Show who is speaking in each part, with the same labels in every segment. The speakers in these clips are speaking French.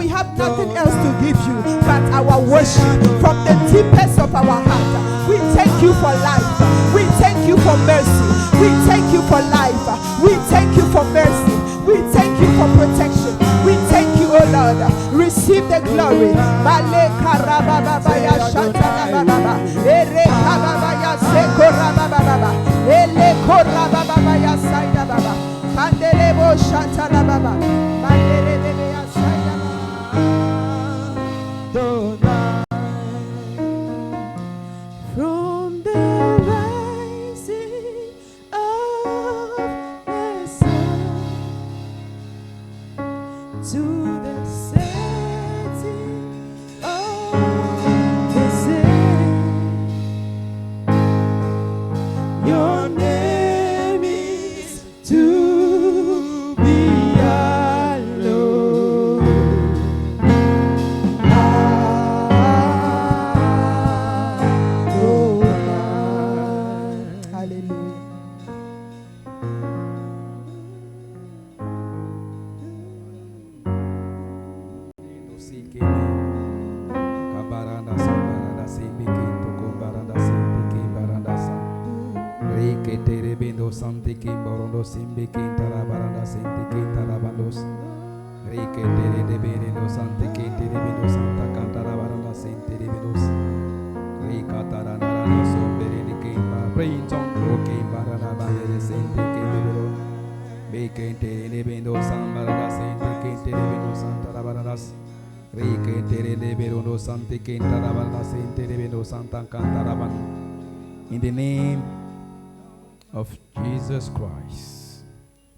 Speaker 1: we have nothing else to give you but our worship from the deepest of our heart. We thank you for life. We thank you for mercy. We thank you for life. We thank you for mercy. We thank you for protection. We thank you, oh Lord. Receive the glory. Male karababaya shatarababa. Ere kababaya sekorabababa. Ele korababaya saidababa. Kandelebo shatarababa. Mandelebea saidababa. From the rising of the sun to the setting of the same, your name is to be hallowed. Hallelujah.
Speaker 2: In the name of Jesus Christ.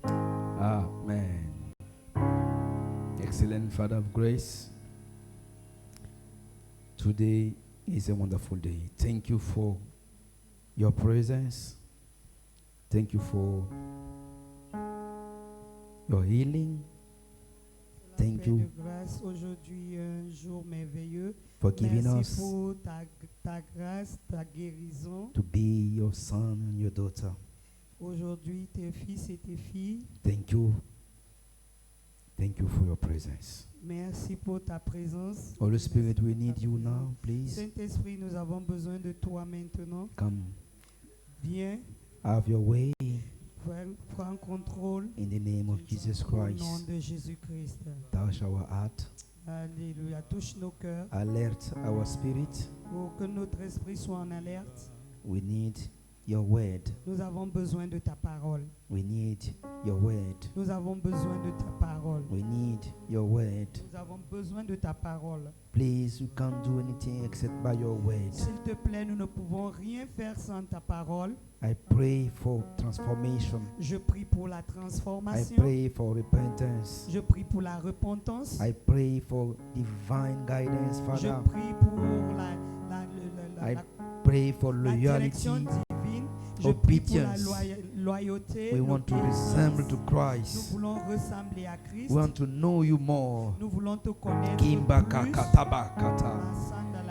Speaker 2: Amen. Excellent Father of grace, today is a wonderful day. Thank you for your presence. Thank you for your healing. Thank you
Speaker 3: aujourd'hui un jour merveilleux.
Speaker 2: for giving
Speaker 3: Merci
Speaker 2: us
Speaker 3: pour ta grâce, ta guérison.
Speaker 2: to be your son and your daughter.
Speaker 3: Aujourd'hui, tes fils et tes filles.
Speaker 2: Thank you. Thank you for your presence.
Speaker 3: Merci pour ta présence.
Speaker 2: Holy Spirit, we need you now, please.
Speaker 3: Saint-Esprit, nous avons besoin de toi maintenant.
Speaker 2: Come,
Speaker 3: Viens,
Speaker 2: have your way
Speaker 3: prends contrôle.
Speaker 2: in the name of Jesus
Speaker 3: Au nom
Speaker 2: Christ.
Speaker 3: de Jésus-Christ.
Speaker 2: Touch our heart,
Speaker 3: Alléluia. Touche nos cœurs
Speaker 2: alert our spirit.
Speaker 3: pour que notre esprit soit en alerte.
Speaker 2: We need your word.
Speaker 3: Nous avons besoin de ta parole.
Speaker 2: We need your word.
Speaker 3: Nous avons besoin de ta parole.
Speaker 2: We need your word.
Speaker 3: Nous avons besoin de ta parole.
Speaker 2: Please, you can't do anything except by your word.
Speaker 3: S'il te plaît, nous ne pouvons rien faire sans ta parole.
Speaker 2: I pray for transformation.
Speaker 3: Je prie pour la
Speaker 2: I
Speaker 3: transformation.
Speaker 2: pray for repentance.
Speaker 3: Je prie pour la repentance.
Speaker 2: I pray for divine guidance,
Speaker 3: Je
Speaker 2: Father.
Speaker 3: prie pour
Speaker 2: I pray for
Speaker 3: la direction
Speaker 2: loyalty.
Speaker 3: divine. Je prie pour la
Speaker 2: Obedience.
Speaker 3: loyauté.
Speaker 2: We want to
Speaker 3: l'obéissance.
Speaker 2: resemble to
Speaker 3: Nous
Speaker 2: Christ.
Speaker 3: voulons ressembler à Christ.
Speaker 2: We want to know you more.
Speaker 3: Nous voulons te connaître
Speaker 2: Kimbaka
Speaker 3: plus.
Speaker 2: katabakata.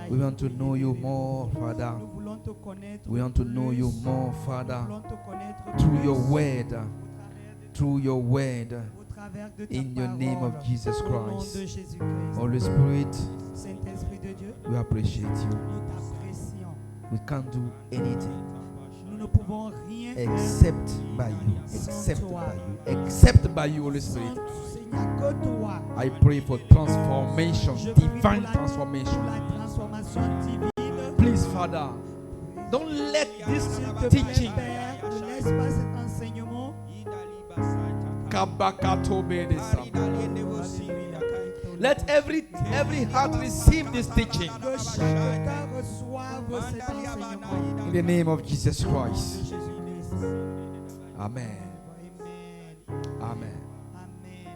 Speaker 2: We want to know you more, Father.
Speaker 3: Nous voulons te connaître
Speaker 2: We want to know you
Speaker 3: plus.
Speaker 2: more,
Speaker 3: Nous
Speaker 2: Father.
Speaker 3: voulons te connaître
Speaker 2: Through
Speaker 3: plus.
Speaker 2: your word.
Speaker 3: Au travers de
Speaker 2: Through your word.
Speaker 3: au travers de ta
Speaker 2: In your
Speaker 3: parole,
Speaker 2: name of Jesus
Speaker 3: au nom
Speaker 2: Christ.
Speaker 3: de Jésus-Christ.
Speaker 2: Holy Spirit,
Speaker 3: Saint-Esprit de Dieu,
Speaker 2: we appreciate you.
Speaker 3: nous t'apprécions.
Speaker 2: We can't do anything
Speaker 3: Nous ne pouvons rien faire
Speaker 2: except by you.
Speaker 3: sans
Speaker 2: Except
Speaker 3: toi.
Speaker 2: by you. Except by you, Holy
Speaker 3: Sans
Speaker 2: Spirit.
Speaker 3: Seigneur que toi.
Speaker 2: I pray for transformation,
Speaker 3: Je prie pour
Speaker 2: divine
Speaker 3: la
Speaker 2: transformation.
Speaker 3: transformation divine.
Speaker 2: Please, Father, don't let this
Speaker 3: S'il te plaît,
Speaker 2: teaching
Speaker 3: Père, ne laisse pas cet enseignement.
Speaker 2: let every heart receive this teaching
Speaker 3: Que chaque cœur reçoive cet enseignement.
Speaker 2: in the name of Jesus
Speaker 3: Au nom de
Speaker 2: Christ.
Speaker 3: Jésus-Christ.
Speaker 2: Amen.
Speaker 3: Amen.
Speaker 2: Amen.
Speaker 3: Amen.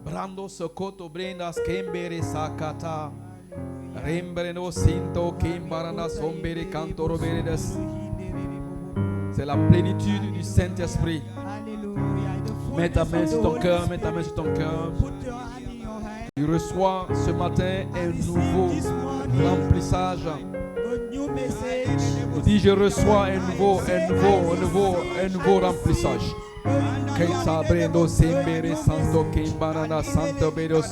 Speaker 2: Brando sokoto brendas kembere sakata. Rembreno sinto kimbarana sombere cantoro beredes. C'est la plénitude du Saint-Esprit. Mets ta main sur ton cœur, mets ta main sur ton cœur. Tu reçois ce matin un nouveau remplissage. Je dis, je reçois un nouveau remplissage. Keitsa brendo sembere santo kimbarana santo beros.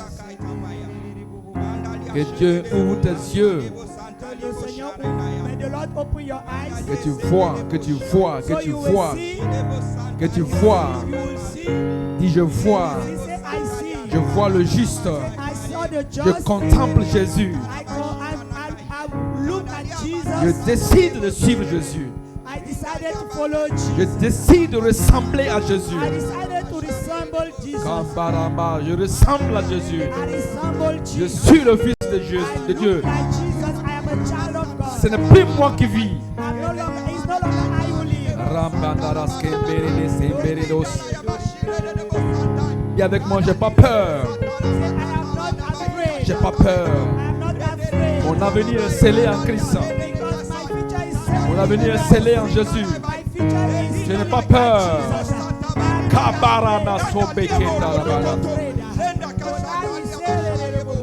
Speaker 2: Que Dieu ouvre tes yeux.
Speaker 1: Que le Seigneur ouvre. May the Lord open your eyes.
Speaker 2: Que tu vois, que tu vois, que
Speaker 1: So
Speaker 2: tu
Speaker 1: you will
Speaker 2: vois,
Speaker 1: see.
Speaker 2: que tu vois.
Speaker 1: You will see.
Speaker 2: Dis je vois.
Speaker 1: He said, I see.
Speaker 2: Je vois le juste.
Speaker 1: I saw the
Speaker 2: Je
Speaker 1: just.
Speaker 2: contemple Jésus.
Speaker 1: I look at
Speaker 2: Je
Speaker 1: Jesus.
Speaker 2: décide de suivre Jésus.
Speaker 1: I decided to follow
Speaker 2: Je
Speaker 1: Jesus.
Speaker 2: décide de ressembler à Jésus.
Speaker 1: I decided to resemble Jesus.
Speaker 2: Kambarama, je ressemble à Jésus.
Speaker 1: I resemble
Speaker 2: Je
Speaker 1: Jesus.
Speaker 2: suis le Fils de Dieu.
Speaker 1: I
Speaker 2: De
Speaker 1: look
Speaker 2: Dieu.
Speaker 1: like Jesus. I am a child of God.
Speaker 2: Ce n'est plus moi qui vis.
Speaker 1: It's no longer I who live.
Speaker 2: Rambandaras kemberede semberedos. Dis avec moi, j'ai pas peur.
Speaker 1: Say, I am not afraid.
Speaker 2: J'ai pas peur.
Speaker 1: I am not afraid.
Speaker 2: Mon avenir est scellé en Christ.
Speaker 1: Because my future is set.
Speaker 2: Mon avenir est scellé en Jésus.
Speaker 1: My future is
Speaker 2: Je n'ai pas peur.
Speaker 1: Jesus.
Speaker 2: Kabarana sobeketarabana.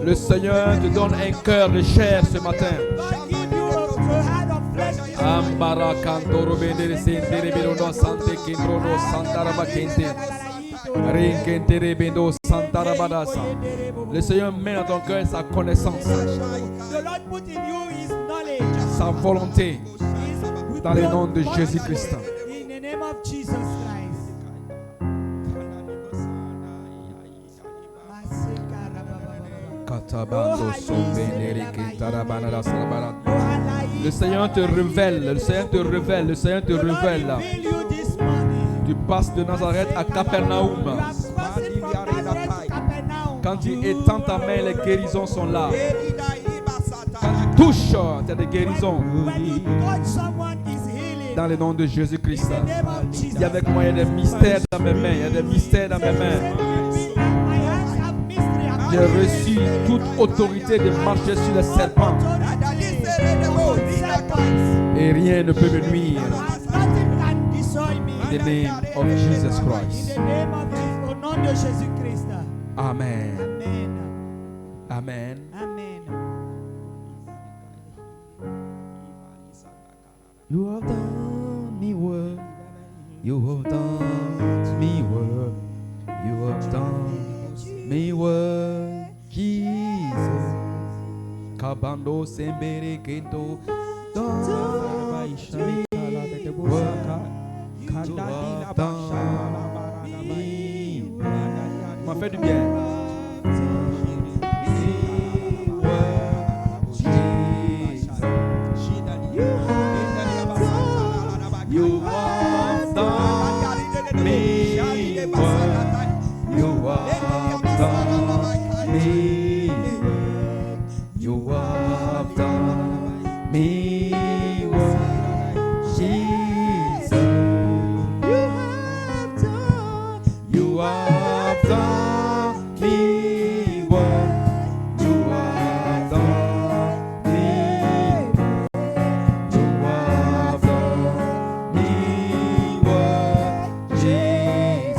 Speaker 2: Le Seigneur te donne un cœur de chair ce matin.
Speaker 1: God give you a heart of flesh this morning.
Speaker 2: Ambara kantoro bendere sentere berono sante kindrono santaraba kente. Renkentere bendo santarabadasa. Le Seigneur met dans ton cœur sa connaissance,
Speaker 1: The Lord put in you His knowledge.
Speaker 2: sa volonté,
Speaker 1: His
Speaker 2: dans le nom de
Speaker 1: will.
Speaker 2: Jésus-Christ.
Speaker 1: In the name of Jesus Christ.
Speaker 2: Katabando sombendere kintarabana sarabara.
Speaker 1: You are lying.
Speaker 2: Le Seigneur te révèle, le Seigneur te révèle, le Seigneur te
Speaker 1: The Lord
Speaker 2: révèle.
Speaker 1: reveal you this morning.
Speaker 2: Tu passes de Nazareth à Capernaum.
Speaker 1: You are passing from Nazareth to Capernaum.
Speaker 2: Quand tu étends ta main, les guérisons sont là. Quand tu touches, tu as des guérisons.
Speaker 1: When you touch someone, is healing.
Speaker 2: Dans le nom de Jésus-Christ.
Speaker 1: In the name of Jesus.
Speaker 2: Dis avec moi, il y a des mystères dans mes mains. Il y a des mystères dans mes mains.
Speaker 1: My hands have mystery.
Speaker 2: J'ai reçu toute autorité de marcher sur les serpents. Et rien ne peut me nuire.
Speaker 1: Nothing can destroy me.
Speaker 2: In the name of Jesus
Speaker 1: In
Speaker 2: Christ.
Speaker 1: the name of Jesus. Au nom de Jésus-Christ.
Speaker 2: Amen.
Speaker 1: Amen.
Speaker 2: Amen.
Speaker 1: Amen.
Speaker 2: You have done me well. You have done me well. You have done me well, Jesus. Kabando sembere kento. Done me well. You have done me well. M'a fait du bien. You have done me well. You have done me well. You have done me well, Jesus. You have done me well. You have done me well. You have done me well, Jesus.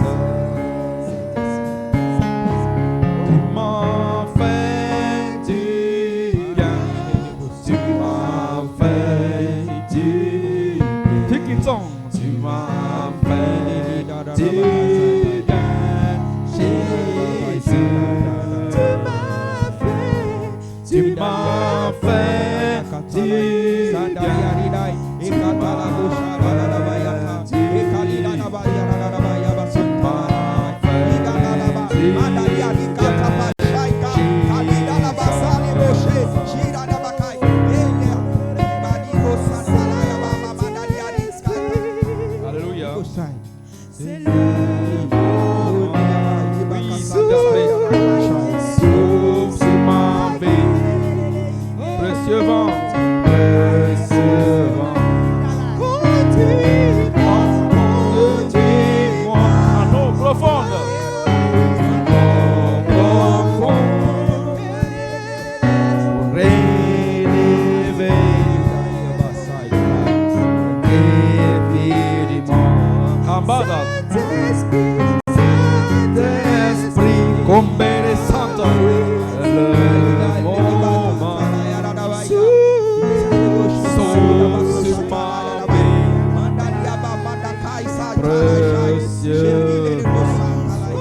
Speaker 2: Tu m'as fait du bien. Tu m'as fait du bien. Take it on. Tu m'as fait du bien, Jésus. Tu m'as fait du bien. Alléluia. Souffle sur ma vie, précieux vent, précieux vent. Conduis-moi à l'eau profonde, rélever, évidemment, Kambada. Esprit, comme les santos, le moment, sauve sur ma vie, précieux vent.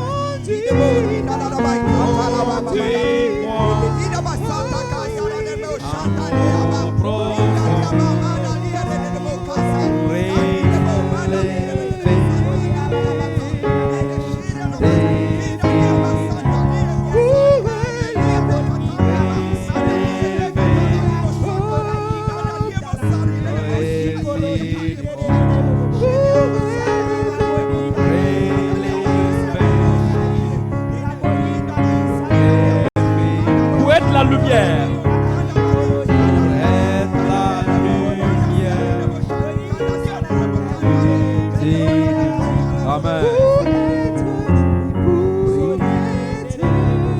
Speaker 2: la lumière. Pour être la lumière. Amen.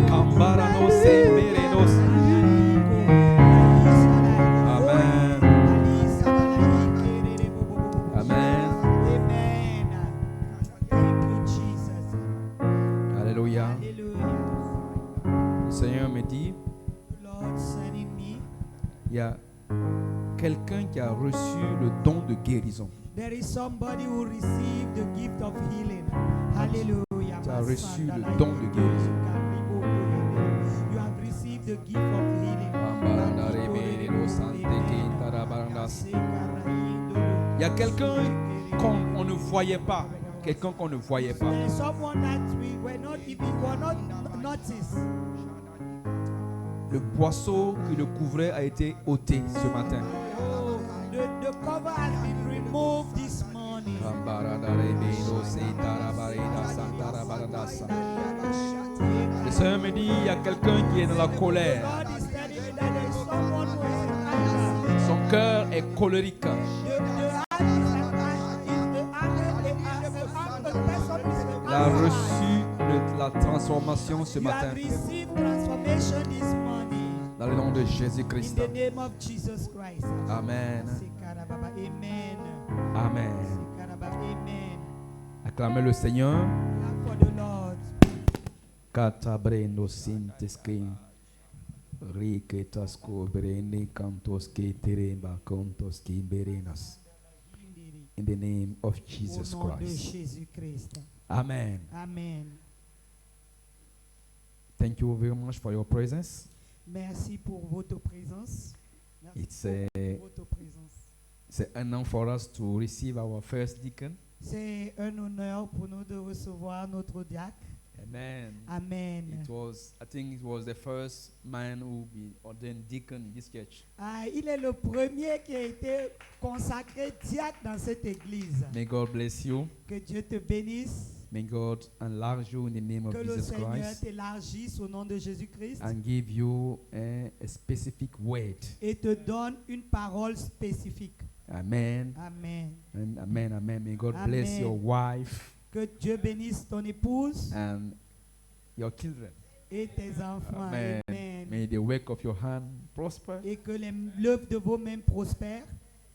Speaker 2: Cambarano semberenos. Amen. Amen. Alléluia. Le Seigneur me dit, il y a quelqu'un qui a reçu le don de guérison.
Speaker 3: There is somebody who received the gift of healing. Hallelujah.
Speaker 2: Tu as reçu le don de guérison.
Speaker 3: You have received the gift of healing.
Speaker 2: Il y a quelqu'un qu'on ne voyait pas. Quelqu'un qu'on ne voyait pas.
Speaker 3: There is someone that we were not noticed.
Speaker 2: Le boisseau qui le couvrait a été ôté ce matin.
Speaker 3: Oh, the cover has been removed this morning.
Speaker 2: Le Seigneur me dit, il y a quelqu'un qui est dans la colère.
Speaker 3: God is telling me that there is someone who is in anger.
Speaker 2: Son cœur est colérique.
Speaker 3: The person is
Speaker 2: Il a reçu la transformation ce
Speaker 3: You
Speaker 2: matin.
Speaker 3: have received transformation this morning.
Speaker 2: Dans le nom de
Speaker 3: In
Speaker 2: Jésus-Christ.
Speaker 3: the name of Jesus Christ.
Speaker 2: Amen.
Speaker 3: Sekarababa. Amen.
Speaker 2: Amen.
Speaker 3: Sekarababa. Amen.
Speaker 2: Acclamez le Seigneur.
Speaker 3: Clap for the Lord.
Speaker 2: Katabrendo sinteski. Riketasko brene kantoski teremba kontoski berenas. In the name of Jesus
Speaker 3: Au nom de
Speaker 2: Christ.
Speaker 3: Jésus-Christ.
Speaker 2: Amen.
Speaker 3: Amen.
Speaker 2: Thank you very much for your presence.
Speaker 3: Merci pour votre présence. Merci
Speaker 2: It's
Speaker 3: pour votre présence.
Speaker 2: C'est un honor for us to receive our first deacon.
Speaker 3: C'est un honneur pour nous de recevoir notre diacre.
Speaker 2: Amen.
Speaker 3: Amen.
Speaker 2: I think it was the first man who be ordained deacon in this church.
Speaker 3: Ah, il est le premier qui a été consacré diacre dans cette église.
Speaker 2: May God bless you.
Speaker 3: Que Dieu te bénisse.
Speaker 2: May God enlarge you in the name of
Speaker 3: Que le
Speaker 2: Jesus
Speaker 3: Seigneur
Speaker 2: Christ
Speaker 3: t'élargisse au nom de Jésus-Christ
Speaker 2: and give you a specific word.
Speaker 3: et te donne une parole spécifique.
Speaker 2: Amen.
Speaker 3: Amen.
Speaker 2: And amen. Amen. May God
Speaker 3: Amen.
Speaker 2: bless your wife
Speaker 3: Que Dieu bénisse ton épouse
Speaker 2: and your children.
Speaker 3: et tes enfants.
Speaker 2: Amen.
Speaker 3: Amen.
Speaker 2: May the work of your hand prosper
Speaker 3: Et que l'œuvre de vos mains prospère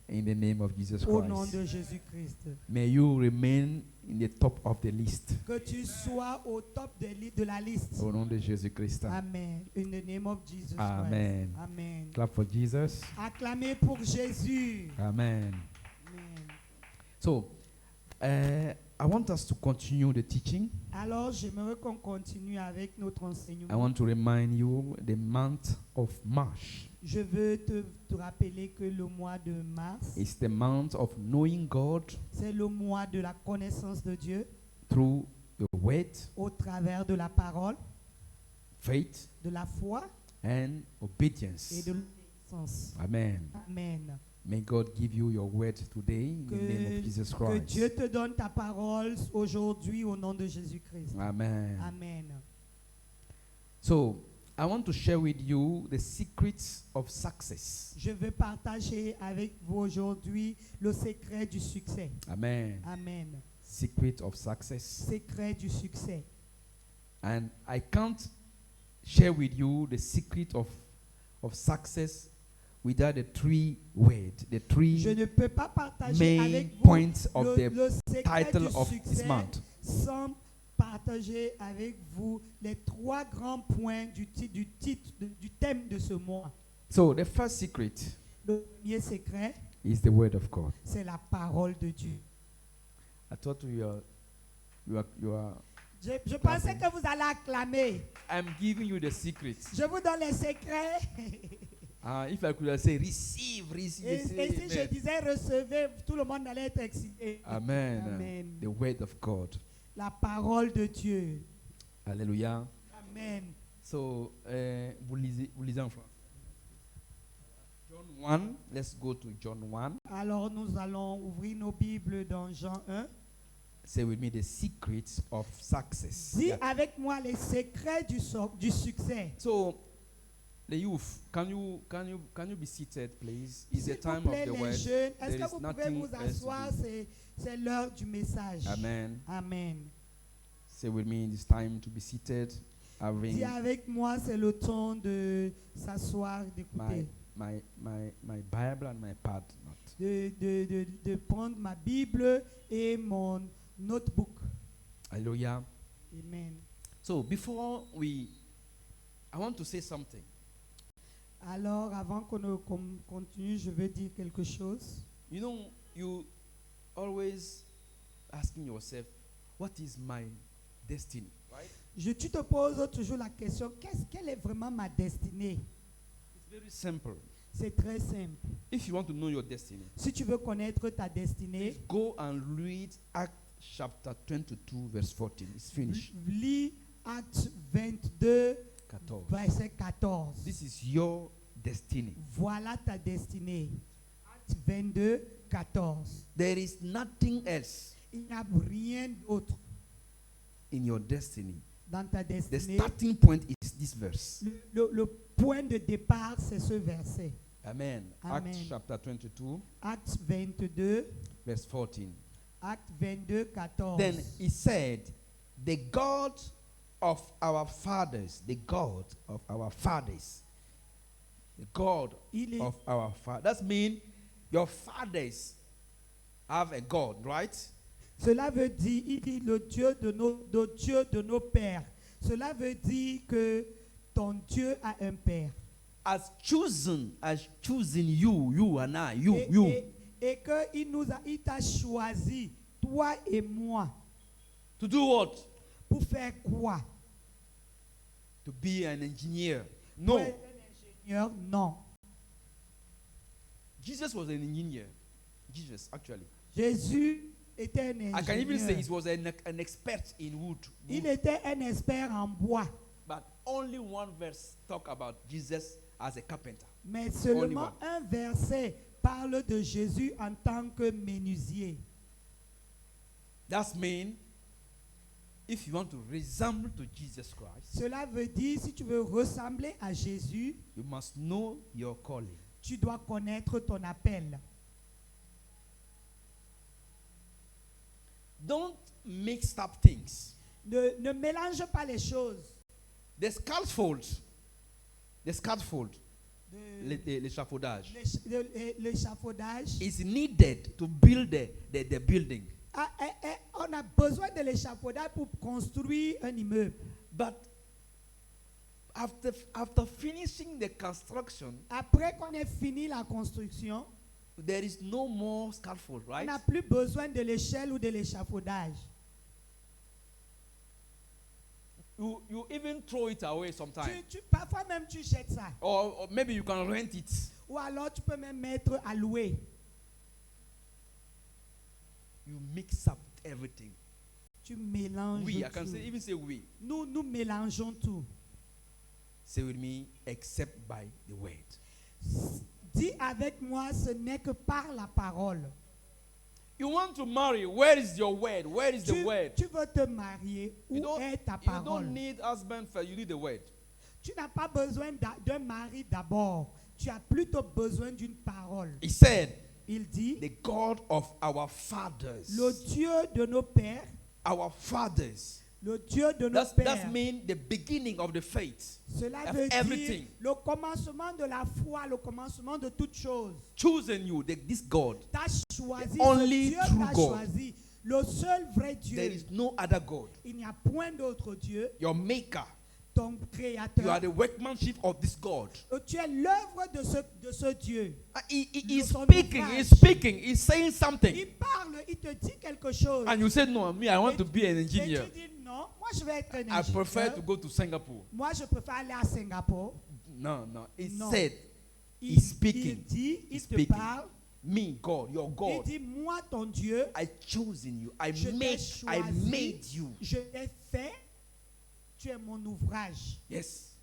Speaker 2: in the name of Jesus
Speaker 3: au nom
Speaker 2: Christ.
Speaker 3: de Jésus-Christ.
Speaker 2: May you remain in the top of the list.
Speaker 3: Que tu sois au top de la liste.
Speaker 2: Au nom de Jésus-Christ.
Speaker 3: Amen. In the name of Jesus
Speaker 2: Amen.
Speaker 3: Christ. Amen.
Speaker 2: Clap for Jesus.
Speaker 3: Acclamez pour Jésus.
Speaker 2: Amen.
Speaker 3: Amen.
Speaker 2: So, I want us to continue the teaching.
Speaker 3: Alors, j'aimerais qu'on continue avec notre enseignement.
Speaker 2: I want to remind you the month of March
Speaker 3: Je veux te rappeler que le mois de mars,
Speaker 2: is the month of knowing God
Speaker 3: c'est le mois de la connaissance de Dieu
Speaker 2: through the word,
Speaker 3: au travers de la parole,
Speaker 2: faith,
Speaker 3: de la foi
Speaker 2: and
Speaker 3: et
Speaker 2: obedience.
Speaker 3: de l'obéissance.
Speaker 2: Amen.
Speaker 3: Amen.
Speaker 2: May God give you your word today in the name of Jesus
Speaker 3: Que Dieu
Speaker 2: Christ.
Speaker 3: te donne ta parole aujourd'hui au nom de Jésus-Christ.
Speaker 2: Amen.
Speaker 3: Amen.
Speaker 2: So, I want to share with you the secrets of success.
Speaker 3: Je veux partager avec vous aujourd'hui le secret du succès.
Speaker 2: Amen.
Speaker 3: Amen.
Speaker 2: Secret of success.
Speaker 3: Secret du succès.
Speaker 2: And I can't share with you the secret of success without the three words, the
Speaker 3: Je
Speaker 2: three
Speaker 3: ne peux pas partager
Speaker 2: main
Speaker 3: avec vous
Speaker 2: points of
Speaker 3: le
Speaker 2: the
Speaker 3: secret
Speaker 2: title
Speaker 3: du
Speaker 2: of this
Speaker 3: succès
Speaker 2: month.
Speaker 3: sans partager avec vous les trois grands points du thème de ce mois.
Speaker 2: So the first secret
Speaker 3: Le premier secret,
Speaker 2: is the word of God.
Speaker 3: c'est la parole de Dieu.
Speaker 2: I thought you are
Speaker 3: Je pensais que vous allez acclamer.
Speaker 2: I'm giving you the secrets.
Speaker 3: Je vous donne les secrets.
Speaker 2: If I could say receive, receive,
Speaker 3: Et si je
Speaker 2: amen.
Speaker 3: disais recevez, tout le monde allait être excité.
Speaker 2: Amen.
Speaker 3: Amen.
Speaker 2: The word of God.
Speaker 3: La parole de Dieu.
Speaker 2: Hallelujah.
Speaker 3: Amen.
Speaker 2: So, vous lisez en français. John 1, let's go to John 1.
Speaker 3: Alors nous allons ouvrir nos Bibles dans Jean 1.
Speaker 2: Say with me the secrets of success.
Speaker 3: Dis
Speaker 2: Yeah.
Speaker 3: avec moi les secrets du succès.
Speaker 2: So, The youth, can you be seated, please? It's the
Speaker 3: S'il
Speaker 2: time
Speaker 3: vous
Speaker 2: of
Speaker 3: plaît,
Speaker 2: the
Speaker 3: les
Speaker 2: word.
Speaker 3: jeunes, est-ce
Speaker 2: There
Speaker 3: que
Speaker 2: is
Speaker 3: vous pouvez
Speaker 2: nothing
Speaker 3: vous
Speaker 2: else to
Speaker 3: asseoir?
Speaker 2: do.
Speaker 3: C'est l'heure du message.
Speaker 2: Amen.
Speaker 3: Amen.
Speaker 2: Say with me, it's time to be seated.
Speaker 3: Dis
Speaker 2: Having
Speaker 3: avec moi, c'est le temps de s'asseoir,
Speaker 2: my
Speaker 3: d'écouter,
Speaker 2: my Bible and my pad. Not.
Speaker 3: de prendre ma Bible et mon notebook.
Speaker 2: Hallelujah.
Speaker 3: Amen.
Speaker 2: So before I want to say something.
Speaker 3: Alors, avant qu'on ne continue, je veux dire quelque chose.
Speaker 2: You know, you always asking yourself, what is my destiny? Right?
Speaker 3: Tu te poses toujours la question, quelle est vraiment ma destinée?
Speaker 2: It's very simple.
Speaker 3: C'est très simple.
Speaker 2: If you want to know your destiny,
Speaker 3: Si tu veux connaître ta destinée,
Speaker 2: go and read Acts chapter 22, verse 14. It's finished.
Speaker 3: lis Acte 22,
Speaker 2: 14.
Speaker 3: verset 14.
Speaker 2: This is your destiny.
Speaker 3: Voilà ta destinée. Acte 22, 14.
Speaker 2: There is nothing else
Speaker 3: Il n'y a rien d'autre
Speaker 2: in your destiny.
Speaker 3: dans ta
Speaker 2: The
Speaker 3: destinée.
Speaker 2: starting point is this verse.
Speaker 3: Le point de départ, c'est ce verset.
Speaker 2: Amen.
Speaker 3: Amen.
Speaker 2: Acts chapter 22,
Speaker 3: Acte 22,
Speaker 2: verse 14.
Speaker 3: Acte 22, 14.
Speaker 2: Then he said, the God of our fathers, the God of our fathers, the God
Speaker 3: Il est-
Speaker 2: of our fathers. That means your fathers have a God, right?
Speaker 3: Cela veut dire, il dit le Dieu de nos pères. Cela veut dire que ton Dieu a un père.
Speaker 2: Has chosen you and I, you.
Speaker 3: Et que il t'a choisi, toi et moi,
Speaker 2: To do what?
Speaker 3: pour faire quoi?
Speaker 2: To be an engineer.
Speaker 3: Pour
Speaker 2: No.
Speaker 3: être un ingénieur? Non.
Speaker 2: Jesus was an engineer. Jesus, actually.
Speaker 3: Jésus était un
Speaker 2: I can even say he
Speaker 3: ingénieur.
Speaker 2: was an expert in wood.
Speaker 3: Il était un expert en bois.
Speaker 2: But only one verse talk about Jesus as a carpenter.
Speaker 3: Mais seulement
Speaker 2: one.
Speaker 3: un verset parle de Jésus en tant que menuisier.
Speaker 2: That means if you want to resemble to Jesus Christ,
Speaker 3: Cela veut dire, si tu veux ressembler à Jésus,
Speaker 2: you must know your calling.
Speaker 3: tu dois connaître ton appel.
Speaker 2: Don't mix up things.
Speaker 3: Ne mélange pas les choses.
Speaker 2: The scaffold,
Speaker 3: De-
Speaker 2: l'échafaudage,
Speaker 3: L'échafaudage.
Speaker 2: is needed to build the building.
Speaker 3: On a besoin de l'échafaudage pour construire un immeuble.
Speaker 2: But after finishing the construction,
Speaker 3: Après qu'on ait fini la construction,
Speaker 2: there is no more scaffold,
Speaker 3: on
Speaker 2: right?
Speaker 3: n'a plus besoin de l'échelle ou de l'échafaudage.
Speaker 2: You even throw it away sometimes.
Speaker 3: Parfois même tu jettes ça.
Speaker 2: Or maybe you can rent it.
Speaker 3: Ou alors tu peux même mettre à louer.
Speaker 2: You mix up everything.
Speaker 3: Tu mélanges
Speaker 2: We, I
Speaker 3: tout.
Speaker 2: can say, even say we.
Speaker 3: Nous mélangeons tout.
Speaker 2: Say with me, except by the word.
Speaker 3: Dis avec moi, ce n'est que par la parole.
Speaker 2: You want to marry, where is your word? Where is the word?
Speaker 3: Tu veux te marier, où est ta
Speaker 2: You
Speaker 3: parole?
Speaker 2: don't need husband first, you need the word.
Speaker 3: Tu n'as pas besoin d'un mari d'abord. Tu as plutôt besoin d'une parole.
Speaker 2: He said,
Speaker 3: Il dit,
Speaker 2: the God of our fathers.
Speaker 3: le Dieu de nos pères,
Speaker 2: Our fathers.
Speaker 3: le Dieu de nos pères.
Speaker 2: That means the beginning of the faith.
Speaker 3: Cela
Speaker 2: of
Speaker 3: veut
Speaker 2: everything.
Speaker 3: dire le commencement de la foi, le commencement de toutes choses.
Speaker 2: Chosen you, this God.
Speaker 3: T'as choisi,
Speaker 2: The only
Speaker 3: ce Dieu
Speaker 2: true
Speaker 3: t'a
Speaker 2: God.
Speaker 3: choisi. Le seul vrai Dieu.
Speaker 2: There is no other God.
Speaker 3: Il n'y a point d'autre Dieu,
Speaker 2: Your maker.
Speaker 3: ton
Speaker 2: You
Speaker 3: créateur.
Speaker 2: are the workmanship of this God.
Speaker 3: Tu es l'œuvre de ce Dieu.
Speaker 2: He's
Speaker 3: Son
Speaker 2: speaking,
Speaker 3: ouvrage.
Speaker 2: he's speaking, he's saying something.
Speaker 3: Il parle, il te dit quelque chose.
Speaker 2: And you say, no, me, I want to be an
Speaker 3: Et
Speaker 2: engineer.
Speaker 3: tu dis non, moi je vais être un
Speaker 2: I prefer
Speaker 3: ingénieur.
Speaker 2: to go to Singapore.
Speaker 3: Moi je préfère aller à Singapour.
Speaker 2: No. He
Speaker 3: Non.
Speaker 2: said,
Speaker 3: Il,
Speaker 2: He's speaking.
Speaker 3: il dit, il
Speaker 2: He's
Speaker 3: te
Speaker 2: speaking.
Speaker 3: parle.
Speaker 2: me, God, your
Speaker 3: Il
Speaker 2: God,
Speaker 3: dit, moi ton Dieu,
Speaker 2: I chosen you. I
Speaker 3: je t'ai
Speaker 2: made
Speaker 3: choisi,
Speaker 2: you.
Speaker 3: je t'ai fait, tu es mon ouvrage.
Speaker 2: Yes.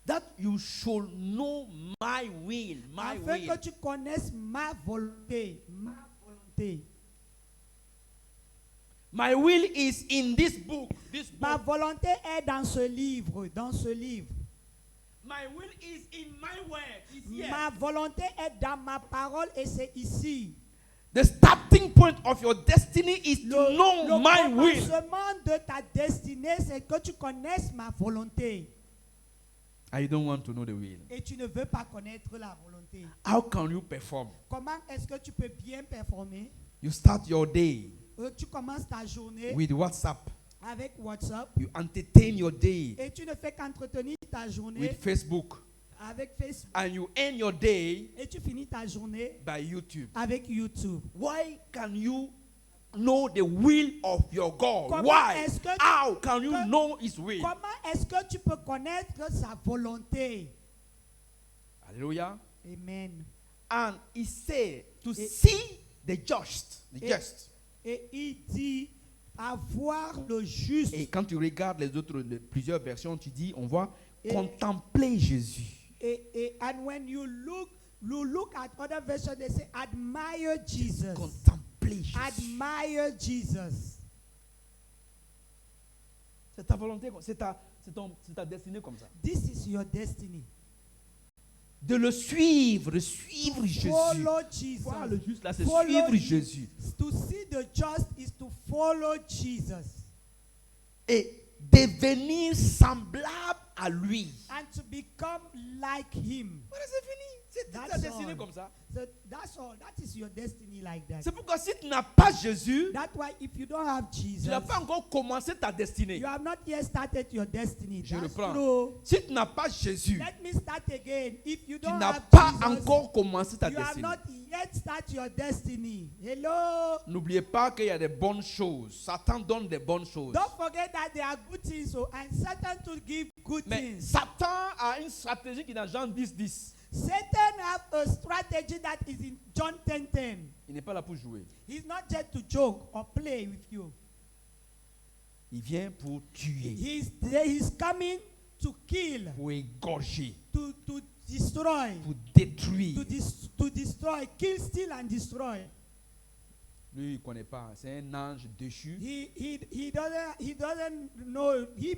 Speaker 2: That you should know my will. My
Speaker 3: Afin
Speaker 2: will.
Speaker 3: que tu connaisses ma volonté. Ma volonté.
Speaker 2: My will is in this book. This
Speaker 3: Ma
Speaker 2: book.
Speaker 3: volonté est dans ce livre. Dans ce livre.
Speaker 4: My will is in my word. It's here.
Speaker 3: Ma volonté est dans ma parole et c'est ici.
Speaker 2: The starting point of your destiny is to
Speaker 3: Le
Speaker 2: know my will.
Speaker 3: commencement de ta destinée, c'est que tu connaisses ma volonté.
Speaker 2: And you don't want to know the will.
Speaker 3: Et tu ne veux pas connaître la volonté.
Speaker 2: How can you perform?
Speaker 3: Comment est-ce que tu peux bien performer?
Speaker 2: You start your day
Speaker 3: Tu commences ta journée
Speaker 2: with WhatsApp.
Speaker 3: avec WhatsApp
Speaker 2: You entertain your day
Speaker 3: et tu ne fais qu'entretenir ta journée
Speaker 2: with Facebook.
Speaker 3: avec Facebook
Speaker 2: And you end your day
Speaker 3: et tu finis ta journée
Speaker 2: by YouTube.
Speaker 3: avec YouTube.
Speaker 2: Why can you know the will of your God?
Speaker 3: Comment
Speaker 2: Why?
Speaker 3: est-ce que tu-
Speaker 2: How can you
Speaker 3: que-
Speaker 2: know His will?
Speaker 3: Comment est-ce que tu peux connaître sa volonté?
Speaker 2: Hallelujah.
Speaker 3: Amen.
Speaker 2: And He said to
Speaker 3: Et-
Speaker 2: see the just. The
Speaker 3: Et-
Speaker 2: just.
Speaker 3: Et il dit avoir le juste.
Speaker 2: Et quand tu regardes plusieurs versions, tu dis, on voit
Speaker 3: Et-
Speaker 2: contempler Jésus.
Speaker 3: And when you look at other versions, they say admire Jesus.
Speaker 2: Contempler Jésus.
Speaker 3: Admire Jesus.
Speaker 2: C'est ta volonté, c'est ta destinée comme ça.
Speaker 3: This is your destiny.
Speaker 2: De le suivre, de suivre Jésus.
Speaker 3: Follow Jesus.
Speaker 2: Voir le juste là, c'est
Speaker 3: Follow
Speaker 2: suivre
Speaker 3: Je-
Speaker 2: Jésus.
Speaker 3: To see the just is to follow Jesus.
Speaker 2: Et devenir semblable à lui.
Speaker 3: And to become like him.
Speaker 2: Voilà, c'est fini. C'est ta
Speaker 3: That's
Speaker 2: destinée
Speaker 3: all.
Speaker 2: comme ça.
Speaker 3: So that's all. That is your destiny like that.
Speaker 2: C'est pourquoi si tu n'as pas Jésus,
Speaker 3: That's why if you don't have
Speaker 2: tu
Speaker 3: Jesus,
Speaker 2: n'as pas encore commencé ta destinée.
Speaker 3: you have not yet started your destiny.
Speaker 2: Je
Speaker 3: That's
Speaker 2: reprends.
Speaker 3: true.
Speaker 2: Si tu n'as pas Jésus,
Speaker 3: Let me start again. If you
Speaker 2: tu
Speaker 3: don't
Speaker 2: n'as
Speaker 3: have
Speaker 2: pas
Speaker 3: Jesus,
Speaker 2: encore commencé ta
Speaker 3: you have
Speaker 2: destinée.
Speaker 3: not yet started your destiny. Hello.
Speaker 2: N'oubliez pas qu'il y a des bonnes choses. Satan donne des bonnes choses.
Speaker 3: Don't forget that there are good things, so, and Satan to give good
Speaker 2: Mais
Speaker 3: things.
Speaker 2: Satan a une stratégie qui est dans Jean 10:10.
Speaker 3: Satan have a strategy that is in John 10:10.
Speaker 2: Il n'est pas là pour jouer.
Speaker 3: He's not just to joke or play with you.
Speaker 2: Il vient pour tuer,
Speaker 3: He's coming to kill,
Speaker 2: pour égorger,
Speaker 3: to destroy,
Speaker 2: pour détruire.
Speaker 3: to destroy, kill, steal, and destroy.
Speaker 2: Lui, il ne connaît pas. C'est un ange déchu.
Speaker 3: He doesn't know him.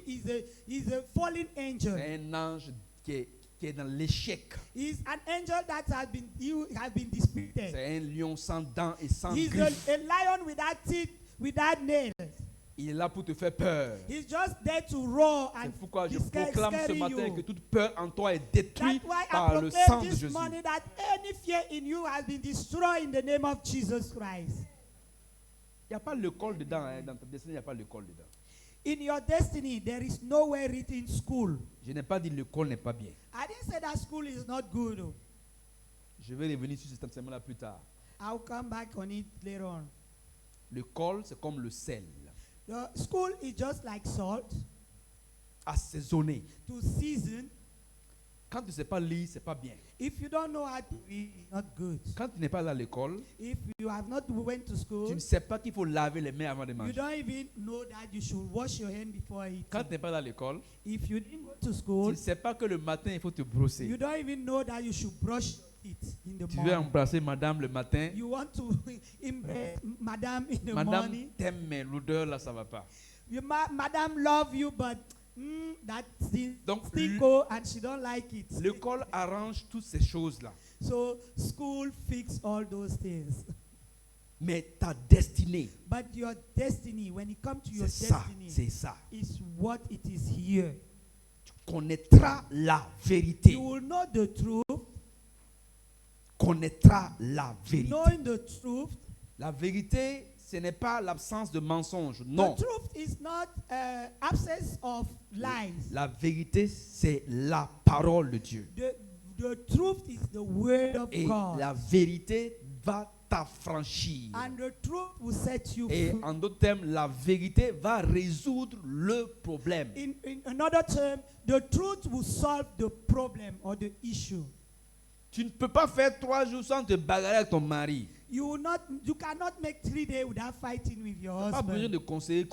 Speaker 3: He's a fallen angel.
Speaker 2: C'est un ange qui est dans l'échec.
Speaker 3: He's an angel that has been disputed.
Speaker 2: C'est un lion sans dents et sans
Speaker 3: He's
Speaker 2: griffes.
Speaker 3: a lion without teeth, without nails.
Speaker 2: Il est là pour te faire peur.
Speaker 3: He's just there to roar and
Speaker 2: C'est pourquoi je
Speaker 3: scare
Speaker 2: proclame ce matin
Speaker 3: you.
Speaker 2: que toute peur en toi est détruite
Speaker 3: That's why I
Speaker 2: par le
Speaker 3: proclaim
Speaker 2: sang de
Speaker 3: this
Speaker 2: Jésus.
Speaker 3: morning that any fear in you has been destroyed in the name of Jesus Christ.
Speaker 2: Il n'y a pas l'école dedans. Hein. Dans ta destinée, il n'y a pas l'école dedans.
Speaker 3: In your destiny, there is nowhere written school.
Speaker 2: Je n'ai pas dit l'école n'est pas bien.
Speaker 3: I didn't say that school is not good.
Speaker 2: Je vais revenir sur cet enseignement-là plus tard.
Speaker 3: I'll come back on it later on.
Speaker 2: L'école, c'est comme le sel.
Speaker 3: The school is just like salt
Speaker 2: Assaisonné.
Speaker 3: to season.
Speaker 2: Quand tu ne sais pas lire, c'est pas bien.
Speaker 3: If you don't know how to read, it's not good.
Speaker 2: Quand tu n'es pas allé à l'école,
Speaker 3: If you have not went to school,
Speaker 2: tu ne sais pas qu'il faut laver les mains avant de
Speaker 3: you
Speaker 2: manger.
Speaker 3: don't even know that you should wash your hand before eating.
Speaker 2: Quand tu n'es pas allé à l'école,
Speaker 3: If you didn't go to
Speaker 2: tu
Speaker 3: school,
Speaker 2: ne sais pas que le matin, il faut te brosser.
Speaker 3: you don't even know that you should brush your teeth in the
Speaker 2: Tu veux
Speaker 3: morning.
Speaker 2: embrasser madame le matin.
Speaker 3: You want to embrace madam in the
Speaker 2: Madame
Speaker 3: morning.
Speaker 2: t'aime, mais l'odeur là, ça ne va pas.
Speaker 3: Madam love you, but that
Speaker 2: Donc,
Speaker 3: stinko and she don't like it.
Speaker 2: L'école arrange toutes ces choses-là.
Speaker 3: So school fix all those things.
Speaker 2: Mais ta destinée,
Speaker 3: But your destiny, when it comes to your
Speaker 2: c'est ça.
Speaker 3: destiny,
Speaker 2: C'est ça.
Speaker 3: is what it is here.
Speaker 2: Tu connaîtras la vérité.
Speaker 3: You will know the truth.
Speaker 2: Connaîtras la vérité.
Speaker 3: Knowing the truth.
Speaker 2: La vérité, ce n'est pas l'absence de mensonge.
Speaker 3: The
Speaker 2: Non.
Speaker 3: truth is not absence of lies.
Speaker 2: La vérité, c'est la parole de Dieu.
Speaker 3: The truth is the word of
Speaker 2: Et
Speaker 3: God.
Speaker 2: la vérité va t'affranchir.
Speaker 3: And the truth will set you
Speaker 2: Et
Speaker 3: free.
Speaker 2: en d'autres termes, la vérité va résoudre le problème.
Speaker 3: In another term, the truth will solve the problem or the issue.
Speaker 2: Tu ne peux pas faire 3 jours sans te bagarrer avec ton mari.
Speaker 3: You cannot make 3 days without fighting with your
Speaker 2: Tu n'as pas besoin
Speaker 3: husband.
Speaker 2: de conseiller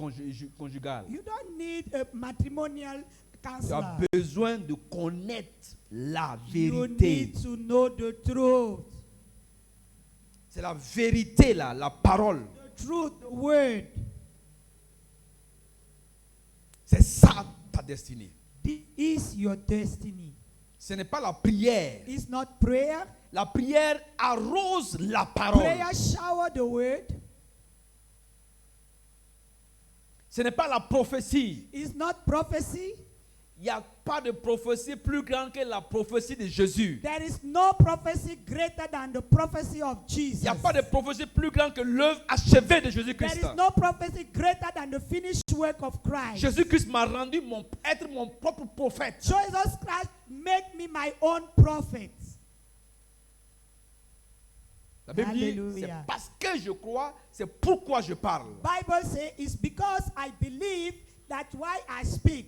Speaker 2: conjugal.
Speaker 3: You don't need a matrimonial
Speaker 2: Tu as
Speaker 3: counselor.
Speaker 2: besoin de connaître la
Speaker 3: You
Speaker 2: vérité.
Speaker 3: need to know the truth.
Speaker 2: C'est la vérité là, la parole.
Speaker 3: The truth, the word.
Speaker 2: C'est ça ta destinée.
Speaker 3: This is your destiny.
Speaker 2: Ce n'est pas la prière.
Speaker 3: It's not prayer.
Speaker 2: La prière arrose la parole.
Speaker 3: Prayer shower the word.
Speaker 2: Ce n'est pas la prophétie.
Speaker 3: It's not prophecy.
Speaker 2: Il n'y a pas de prophétie plus grande que la prophétie de Jésus.
Speaker 3: There is no prophecy greater than the prophecy of
Speaker 2: Il
Speaker 3: Jesus.
Speaker 2: n'y a pas de prophétie plus grande que l'œuvre achevée de
Speaker 3: There
Speaker 2: Jésus-Christ.
Speaker 3: is no prophecy greater than the finished work of Christ.
Speaker 2: Jésus-Christ m'a rendu être mon propre prophète.
Speaker 3: Jesus Christ made me my own prophet.
Speaker 2: La Bible dit, c'est
Speaker 3: Hallelujah.
Speaker 2: parce que je crois, c'est pourquoi je parle.
Speaker 3: Bible says it's because I believe that's why I speak.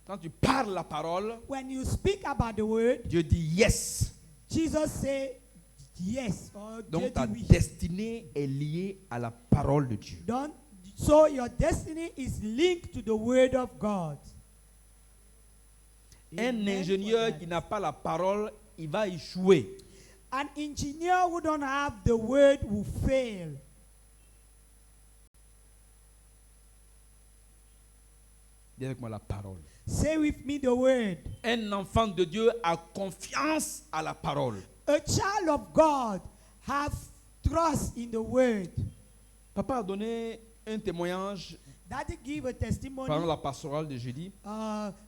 Speaker 2: Quand tu parles la parole,
Speaker 3: When you speak about the word,
Speaker 2: Dieu dit yes.
Speaker 3: Jesus say yes. Or
Speaker 2: Donc
Speaker 3: Dieu
Speaker 2: ta
Speaker 3: dit oui.
Speaker 2: destinée est liée à la parole de Dieu.
Speaker 3: So your destiny is linked to the word of God.
Speaker 2: Un
Speaker 3: Amen
Speaker 2: ingénieur
Speaker 3: for that.
Speaker 2: qui n'a pas la parole, il va échouer.
Speaker 3: An engineer who don't have the word will fail.
Speaker 2: Dis avec moi la parole.
Speaker 3: Say with me the word.
Speaker 2: Un enfant de Dieu a confiance à la parole.
Speaker 3: A child of God have trust in the word.
Speaker 2: Papa a donné un témoignage
Speaker 3: Daddy give a testimony
Speaker 2: pendant la pastorale de jeudi.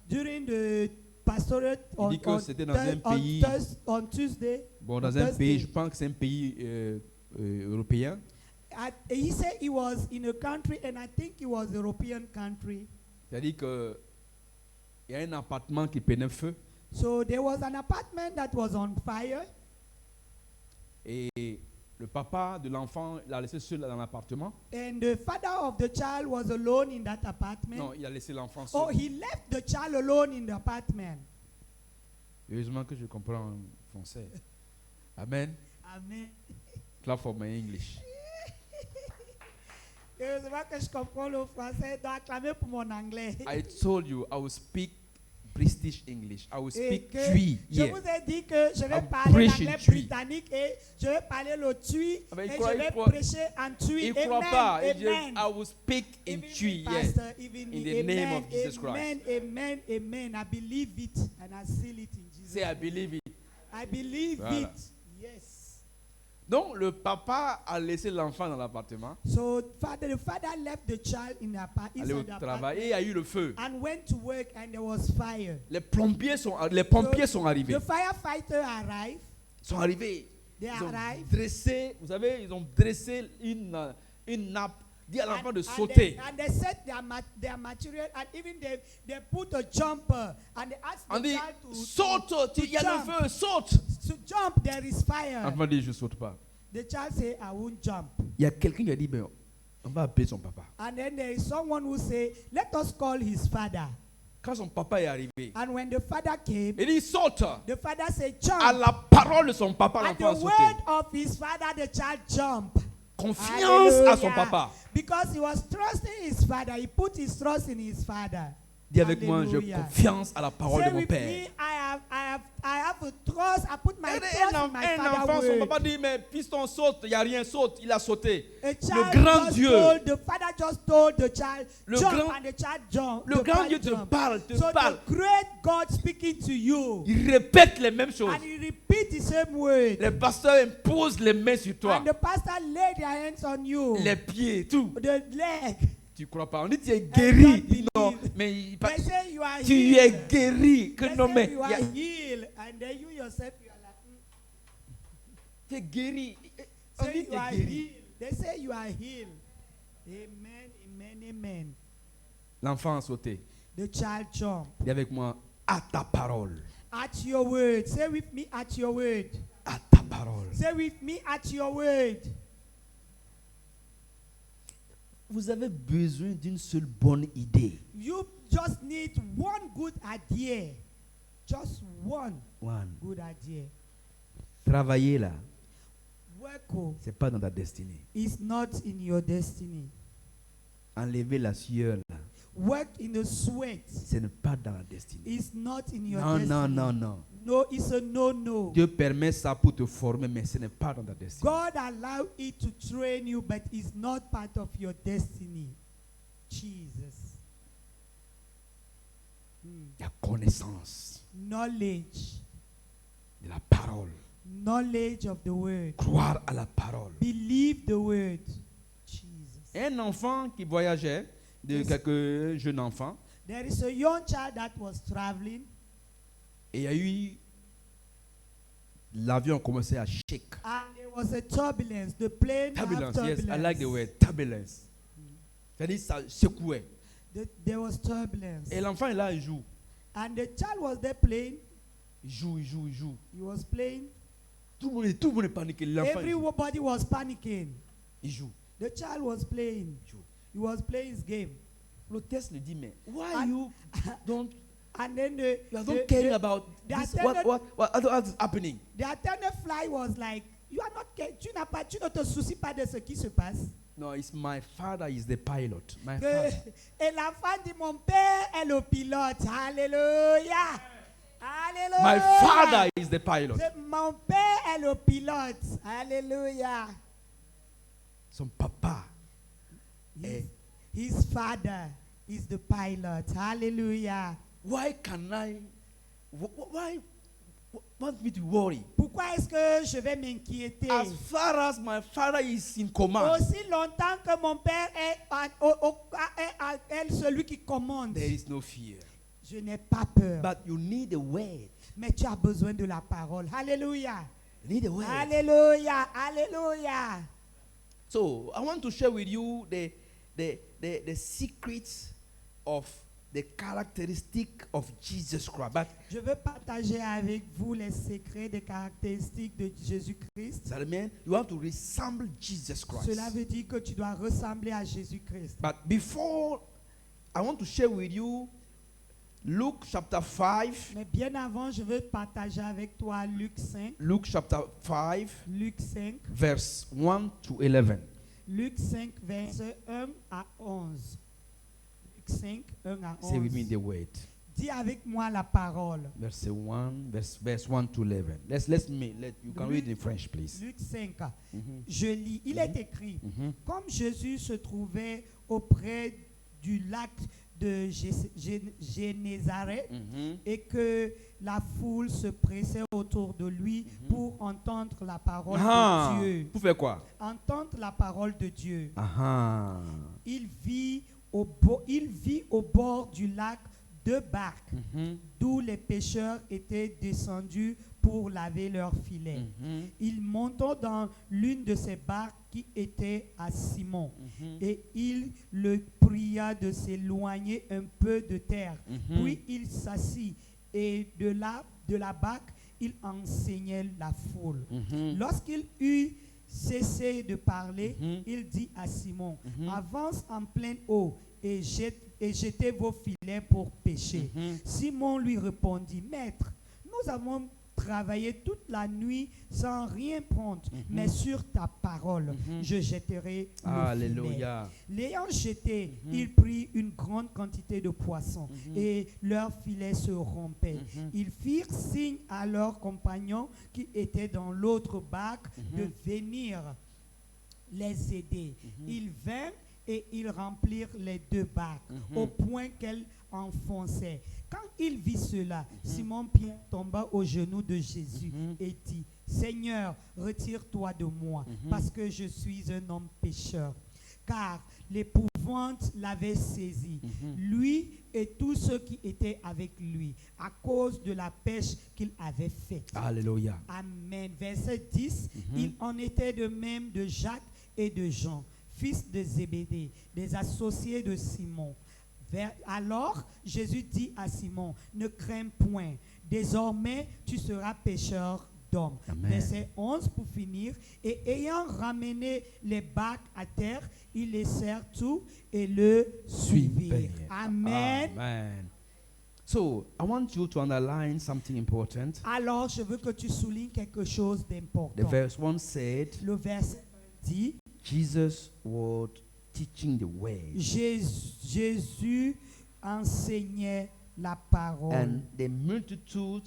Speaker 3: during the pastorate
Speaker 2: Il dit que c'était dans un pays-
Speaker 3: on Tuesday.
Speaker 2: Bon, dans
Speaker 3: on
Speaker 2: un
Speaker 3: Thursday.
Speaker 2: pays, je pense que c'est un pays européen.
Speaker 3: He said he was in a country, and I think it was a European country.
Speaker 2: C'est-à-dire que il y a un appartement qui prenait feu
Speaker 3: So there was an apartment that was on fire,
Speaker 2: et le papa de l'enfant l'a laissé seul dans l'appartement.
Speaker 3: and the father of the child was alone in that apartment.
Speaker 2: Non, il a laissé l'enfant seul.
Speaker 3: Oh, he left the child alone in the apartment.
Speaker 2: Heureusement que je comprends français. Amen.
Speaker 3: Amen.
Speaker 2: Clap for my English.
Speaker 3: Heureusement que je comprends le français, donc acclamer pour mon anglais.
Speaker 2: I told you I will speak British English. I will
Speaker 3: Et
Speaker 2: speak
Speaker 3: que
Speaker 2: Twi.
Speaker 3: je
Speaker 2: Yeah.
Speaker 3: vous ai dit que je vais
Speaker 2: I'm
Speaker 3: parler
Speaker 2: preaching
Speaker 3: l'anglais
Speaker 2: Twi.
Speaker 3: britannique et je vais parler le Twi
Speaker 2: Ah ben, il
Speaker 3: et
Speaker 2: croit-
Speaker 3: je vais
Speaker 2: il croit-
Speaker 3: prêcher en Twi.
Speaker 2: Il ne croit pas. Il dit,
Speaker 3: Amen.
Speaker 2: I will speak in
Speaker 3: Even
Speaker 2: Twi.
Speaker 3: me,
Speaker 2: Yeah.
Speaker 3: Pastor, even
Speaker 2: In
Speaker 3: me.
Speaker 2: the name
Speaker 3: Amen,
Speaker 2: of Jesus Christ.
Speaker 3: amen, amen, amen. I believe it and I seal it in Jesus.
Speaker 2: Say I believe it.
Speaker 3: I believe
Speaker 2: Voilà.
Speaker 3: it. Yes.
Speaker 2: Donc le papa a laissé l'enfant dans l'appartement,
Speaker 3: So the father left the child in the
Speaker 2: allé au
Speaker 3: inside the
Speaker 2: travail et il
Speaker 3: apartment
Speaker 2: y a eu le feu.
Speaker 3: and went to work, and there was fire.
Speaker 2: Les pompiers sont arrivés.
Speaker 3: The firefighter arrived.
Speaker 2: Ils sont arrivés.
Speaker 3: They
Speaker 2: Ils ont
Speaker 3: arrived.
Speaker 2: dressé, vous savez, ils ont dressé une nappe. Dit à l'enfant de
Speaker 3: And
Speaker 2: sauter.
Speaker 3: they set their material, and even they put a jumper, and they asked
Speaker 2: On
Speaker 3: the
Speaker 2: dit,
Speaker 3: child to
Speaker 2: saute, il y a
Speaker 3: jump.
Speaker 2: le feu, saute.
Speaker 3: To jump, there is fire.
Speaker 2: L'enfant dit, je ne saute pas.
Speaker 3: The child say, I won't jump.
Speaker 2: Il y a quelqu'un qui a dit, ben, on va appeler son papa.
Speaker 3: And then there is someone who say, let us call his father.
Speaker 2: Quand son papa est arrivé,
Speaker 3: And when the father came,
Speaker 2: il dit, saute.
Speaker 3: the father said,
Speaker 2: À
Speaker 3: jump.
Speaker 2: la parole de son papa,
Speaker 3: At
Speaker 2: l'enfant a
Speaker 3: the
Speaker 2: sauté.
Speaker 3: word of his father, the child jumped.
Speaker 2: Confiance à son
Speaker 3: Hallelujah.
Speaker 2: papa.
Speaker 3: Because he was trusting his father. He put his trust in his father.
Speaker 2: Dis avec moi, j'ai
Speaker 3: Hallelujah.
Speaker 2: confiance à la parole
Speaker 3: Say
Speaker 2: de mon
Speaker 3: with
Speaker 2: père.
Speaker 3: me, I have a trust. I put my trust in my
Speaker 2: Un enfant,
Speaker 3: father's
Speaker 2: son
Speaker 3: word.
Speaker 2: papa dit, mais fiston saute, il n'y a rien, saute, il a sauté.
Speaker 3: A
Speaker 2: Le
Speaker 3: child
Speaker 2: grand
Speaker 3: just
Speaker 2: Dieu,
Speaker 3: told, the father just told the child,
Speaker 2: Le
Speaker 3: jump,
Speaker 2: grand-
Speaker 3: and the child jumped.
Speaker 2: le
Speaker 3: The
Speaker 2: grand
Speaker 3: child
Speaker 2: Dieu te
Speaker 3: jumped.
Speaker 2: parle,
Speaker 3: So the great God speaking to you,
Speaker 2: il répète les mêmes choses.
Speaker 3: and he repeat the same word.
Speaker 2: Les pasteurs imposent les mains sur toi,
Speaker 3: And the pastor laid their hands on you,
Speaker 2: les pieds, tout.
Speaker 3: the leg.
Speaker 2: Tu crois pas? On dit tu es
Speaker 3: don't
Speaker 2: guéri.
Speaker 3: believe.
Speaker 2: Non, mais il-
Speaker 3: They say you are
Speaker 2: tu
Speaker 3: healed.
Speaker 2: es guéri. Que
Speaker 3: They
Speaker 2: non,
Speaker 3: say
Speaker 2: mais
Speaker 3: you are
Speaker 2: il y a-
Speaker 3: healed, and then you yourself you are like,
Speaker 2: tu es guéri. On
Speaker 3: say
Speaker 2: dit tu
Speaker 3: you
Speaker 2: es
Speaker 3: are
Speaker 2: guéri.
Speaker 3: healed. They say you are healed. Amen, amen, amen.
Speaker 2: L'enfant a sauté.
Speaker 3: The child jumped.
Speaker 2: Dis avec moi, à ta parole.
Speaker 3: At your word. Say with me at your word.
Speaker 2: À ta parole.
Speaker 3: Say with me at your word.
Speaker 2: Vous avez besoin d'une seule bonne idée.
Speaker 3: You just need one good idea. Just one
Speaker 2: One.
Speaker 3: good idea.
Speaker 2: Travailler là,
Speaker 3: Work oh,
Speaker 2: c'est pas dans ta destinée.
Speaker 3: is not in your destiny.
Speaker 2: Enlever la sueur là,
Speaker 3: Work in the sweat
Speaker 2: ce n'est pas dans la destinée.
Speaker 3: is not in your
Speaker 2: Non,
Speaker 3: destiny.
Speaker 2: non, non, non.
Speaker 3: No, it's a no.
Speaker 2: Dieu permet ça pour te former, mais ce n'est pas dans ta destinée.
Speaker 3: God allowed it to train you, but it's not part of your destiny. Jesus.
Speaker 2: Il y a connaissance.
Speaker 3: Knowledge.
Speaker 2: de la parole.
Speaker 3: Knowledge of the word.
Speaker 2: Croire à la parole.
Speaker 3: Believe the word. Jesus.
Speaker 2: Un enfant qui voyageait, de
Speaker 3: Yes.
Speaker 2: quelques jeunes enfants,
Speaker 3: There is a young child that was traveling,
Speaker 2: et il y a eu. L'avion a commencé à shake.
Speaker 3: and there was a turbulence. The plane had
Speaker 2: Turbulence, yes,
Speaker 3: turbulence.
Speaker 2: I like the word turbulence. C'est-à-dire, ça secouait.
Speaker 3: There was turbulence.
Speaker 2: Et l'enfant est là, il joue.
Speaker 3: And the child was there playing.
Speaker 2: Il joue, il joue, il joue.
Speaker 3: He was playing.
Speaker 2: Tout le monde est paniqué. L'enfant, il joue.
Speaker 3: Everybody was panicking.
Speaker 2: Il joue.
Speaker 3: The child was playing.
Speaker 2: Il joue.
Speaker 3: He was playing his game.
Speaker 2: L'hôtesse lui dit, mais why
Speaker 3: And-
Speaker 2: you don't,
Speaker 3: And then
Speaker 2: you don't care about
Speaker 3: the
Speaker 2: this,
Speaker 3: attendant-
Speaker 2: what is happening?
Speaker 3: the attendant fly was like, you are not, tu ne te soucies pas de ce qui se passe.
Speaker 2: No, it's my father is the pilot. My
Speaker 3: Que-
Speaker 2: father.
Speaker 3: et la femme dit, mon père est le pilote. Alléluia. Alléluia.
Speaker 2: My father is the pilot.
Speaker 3: Mon père est le pilote. Alléluia.
Speaker 2: Son papa.
Speaker 3: His, his father is the pilot. Hallelujah.
Speaker 2: Why can I? Why want me to worry?
Speaker 3: Pourquoi est-ce que je vais m'inquiéter?
Speaker 2: As far as my father is in command,
Speaker 3: Aussi longtemps que mon père est celui qui commande,
Speaker 2: there is no fear.
Speaker 3: je n'ai pas peur.
Speaker 2: But you need a word.
Speaker 3: Mais tu as besoin de la parole. Alléluia.
Speaker 2: You need a word.
Speaker 3: Alléluia. Alléluia.
Speaker 2: So I want to share with you the secrets of the characteristic of Jesus Christ. But
Speaker 3: Je veux partager avec vous les secrets des caractéristiques de Jésus-Christ.
Speaker 2: that means you have to resemble Jesus Christ.
Speaker 3: Cela veut dire que tu dois ressembler à Jésus-Christ.
Speaker 2: But before, I want to share with you Luke chapter 5.
Speaker 3: Mais bien avant, je veux partager avec toi Luc 5.
Speaker 2: Luke chapter 5,
Speaker 3: Luc 5.
Speaker 2: verse 1 to 11.
Speaker 3: Luc 5, verset 1 à 11. Luc 5, 1 à 11.
Speaker 2: Say with me the word.
Speaker 3: Dis avec moi la parole.
Speaker 2: Verse 1, verse 1 to 11. You can read in French, please.
Speaker 3: Luc 5.
Speaker 2: Mhm.
Speaker 3: Je lis. Il est écrit.
Speaker 2: Mhm.
Speaker 3: Comme Jésus se trouvait auprès du lac de Génézareth
Speaker 2: Mhm.
Speaker 3: et que la foule se pressait autour de lui pour entendre la parole
Speaker 2: Ah,
Speaker 3: de Dieu.
Speaker 2: pour faire quoi?
Speaker 3: Entendre la parole de Dieu.
Speaker 2: Ah.
Speaker 3: Il vit au bord du lac deux barques
Speaker 2: Mhm.
Speaker 3: d'où les pêcheurs étaient descendus pour laver leurs filets.
Speaker 2: Mhm.
Speaker 3: Il monta dans l'une de ces barques qui était à Simon
Speaker 2: Mhm.
Speaker 3: et il le pria de s'éloigner un peu de terre.
Speaker 2: Mhm.
Speaker 3: Puis il s'assit et de la barque, il enseignait la foule.
Speaker 2: Mhm.
Speaker 3: Lorsqu'il eut cessé de parler,
Speaker 2: Mhm.
Speaker 3: il dit à Simon,
Speaker 2: Mhm.
Speaker 3: avance en pleine eau et jetez vos filets pour pêcher.
Speaker 2: Mhm.
Speaker 3: Simon lui répondit, Maître, nous avons travaillé toute la nuit sans rien prendre, mais sur ta parole,
Speaker 2: Mhm.
Speaker 3: je jetterai le filet.
Speaker 2: Alléluia.
Speaker 3: L'ayant jeté,
Speaker 2: Mhm.
Speaker 3: il prit une grande quantité de poissons
Speaker 2: Mhm.
Speaker 3: et leurs filets se rompaient.
Speaker 2: Mhm.
Speaker 3: Ils firent signe à leurs compagnons qui étaient dans l'autre barque
Speaker 2: Mhm.
Speaker 3: de venir les aider.
Speaker 2: Mhm.
Speaker 3: Ils vinrent et ils remplirent les deux barques
Speaker 2: Mhm.
Speaker 3: au point qu'elles enfonçaient. Quand il vit cela,
Speaker 2: Mhm.
Speaker 3: Simon-Pierre tomba aux genoux de Jésus
Speaker 2: Mhm.
Speaker 3: et dit, Seigneur, retire-toi de moi,
Speaker 2: Mhm.
Speaker 3: parce que je suis un homme pécheur. Car l'épouvante l'avait saisi,
Speaker 2: Mhm.
Speaker 3: lui et tous ceux qui étaient avec lui, à cause de la pêche qu'il avait faite.
Speaker 2: Alléluia.
Speaker 3: Amen. Verset 10.
Speaker 2: Mhm.
Speaker 3: Il en était de même de Jacques et de Jean, fils de Zébédée, des associés de Simon. Alors Jésus dit à Simon, ne crains point, désormais tu seras pêcheur d'hommes.
Speaker 2: Amen.
Speaker 3: Verset 11 pour finir. Et ayant ramené les barques à terre, ils laissèrent tout et le suivirent. Amen.
Speaker 2: Amen. So, I want you to underline something important.
Speaker 3: Alors je veux que tu soulignes quelque chose
Speaker 2: The
Speaker 3: d'important.
Speaker 2: verse 1 said,
Speaker 3: Le verset dit,
Speaker 2: Jesus was teaching the way.
Speaker 3: Jésus enseignait la parole.
Speaker 2: And the multitude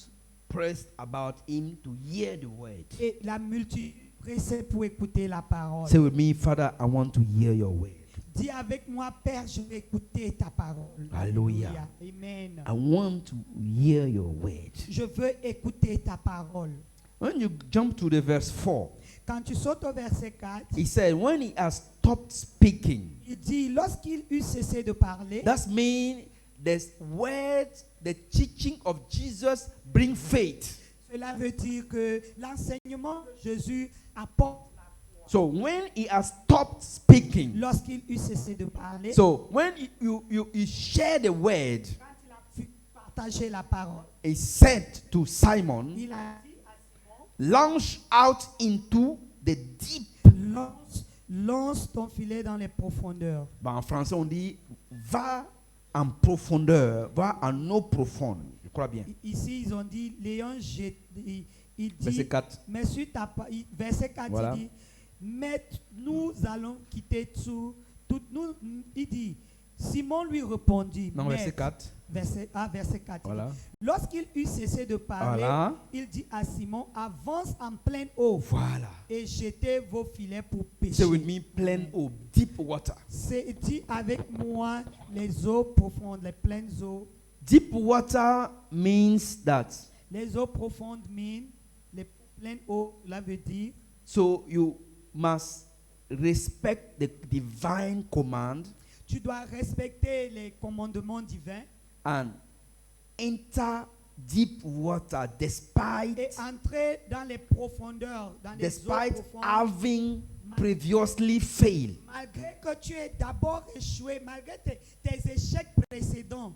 Speaker 2: pressed about him to hear the word.
Speaker 3: Et la multitude pressait pour écouter la parole.
Speaker 2: Say with me, Father, I want to hear your word.
Speaker 3: Dis avec moi, Père, je vais écouter ta parole.
Speaker 2: Alléluia.
Speaker 3: Amen.
Speaker 2: I want to hear your word.
Speaker 3: Je veux écouter ta parole.
Speaker 2: When you jump to the verse 4,
Speaker 3: Quand tu sautes au verset 4,
Speaker 2: he said, when he has stopped speaking,
Speaker 3: il dit, lorsqu'il eut cessé de parler,
Speaker 2: that means the words, the teaching of Jesus bring faith.
Speaker 3: cela veut dire que l'enseignement de Jésus apporte la foi.
Speaker 2: So when he has stopped speaking,
Speaker 3: Lorsqu'il eut cessé de parler,
Speaker 2: so when you share the word,
Speaker 3: quand il a pu partager la parole,
Speaker 2: he said to Simon,
Speaker 3: il a dit à Simon,
Speaker 2: launch out into the deep.
Speaker 3: lance ton filet dans les profondeurs.
Speaker 2: Ben, en français, on dit va en profondeur, va en eau profonde. Je crois bien.
Speaker 3: Ici, ils ont dit, Léon, il dit,
Speaker 2: Verset 4.
Speaker 3: mais sur verset 4,
Speaker 2: Voilà.
Speaker 3: il dit, mais nous allons quitter tout, nous, il dit, Simon lui répondit,
Speaker 2: Non, verset 4.
Speaker 3: verset 4,
Speaker 2: Voilà.
Speaker 3: il dit, lorsqu'il eut cessé de parler,
Speaker 2: Voilà.
Speaker 3: il dit à Simon, avance en pleine eau
Speaker 2: Voilà.
Speaker 3: et jetez vos filets pour
Speaker 2: Say
Speaker 3: pêcher.
Speaker 2: with me, plain eau, deep water.
Speaker 3: C'est dit avec moi les eaux profondes, les pleines eaux.
Speaker 2: Deep water means that.
Speaker 3: Les eaux profondes mean, les pleines eaux, là veut dire,
Speaker 2: So you must respect the divine command
Speaker 3: tu dois respecter les commandements divins
Speaker 2: and enter deep water despite
Speaker 3: et entrer dans les profondeurs, dans les eaux
Speaker 2: despite
Speaker 3: profondes,
Speaker 2: having previously failed.
Speaker 3: malgré que tu aies d'abord échoué, malgré tes échecs précédents.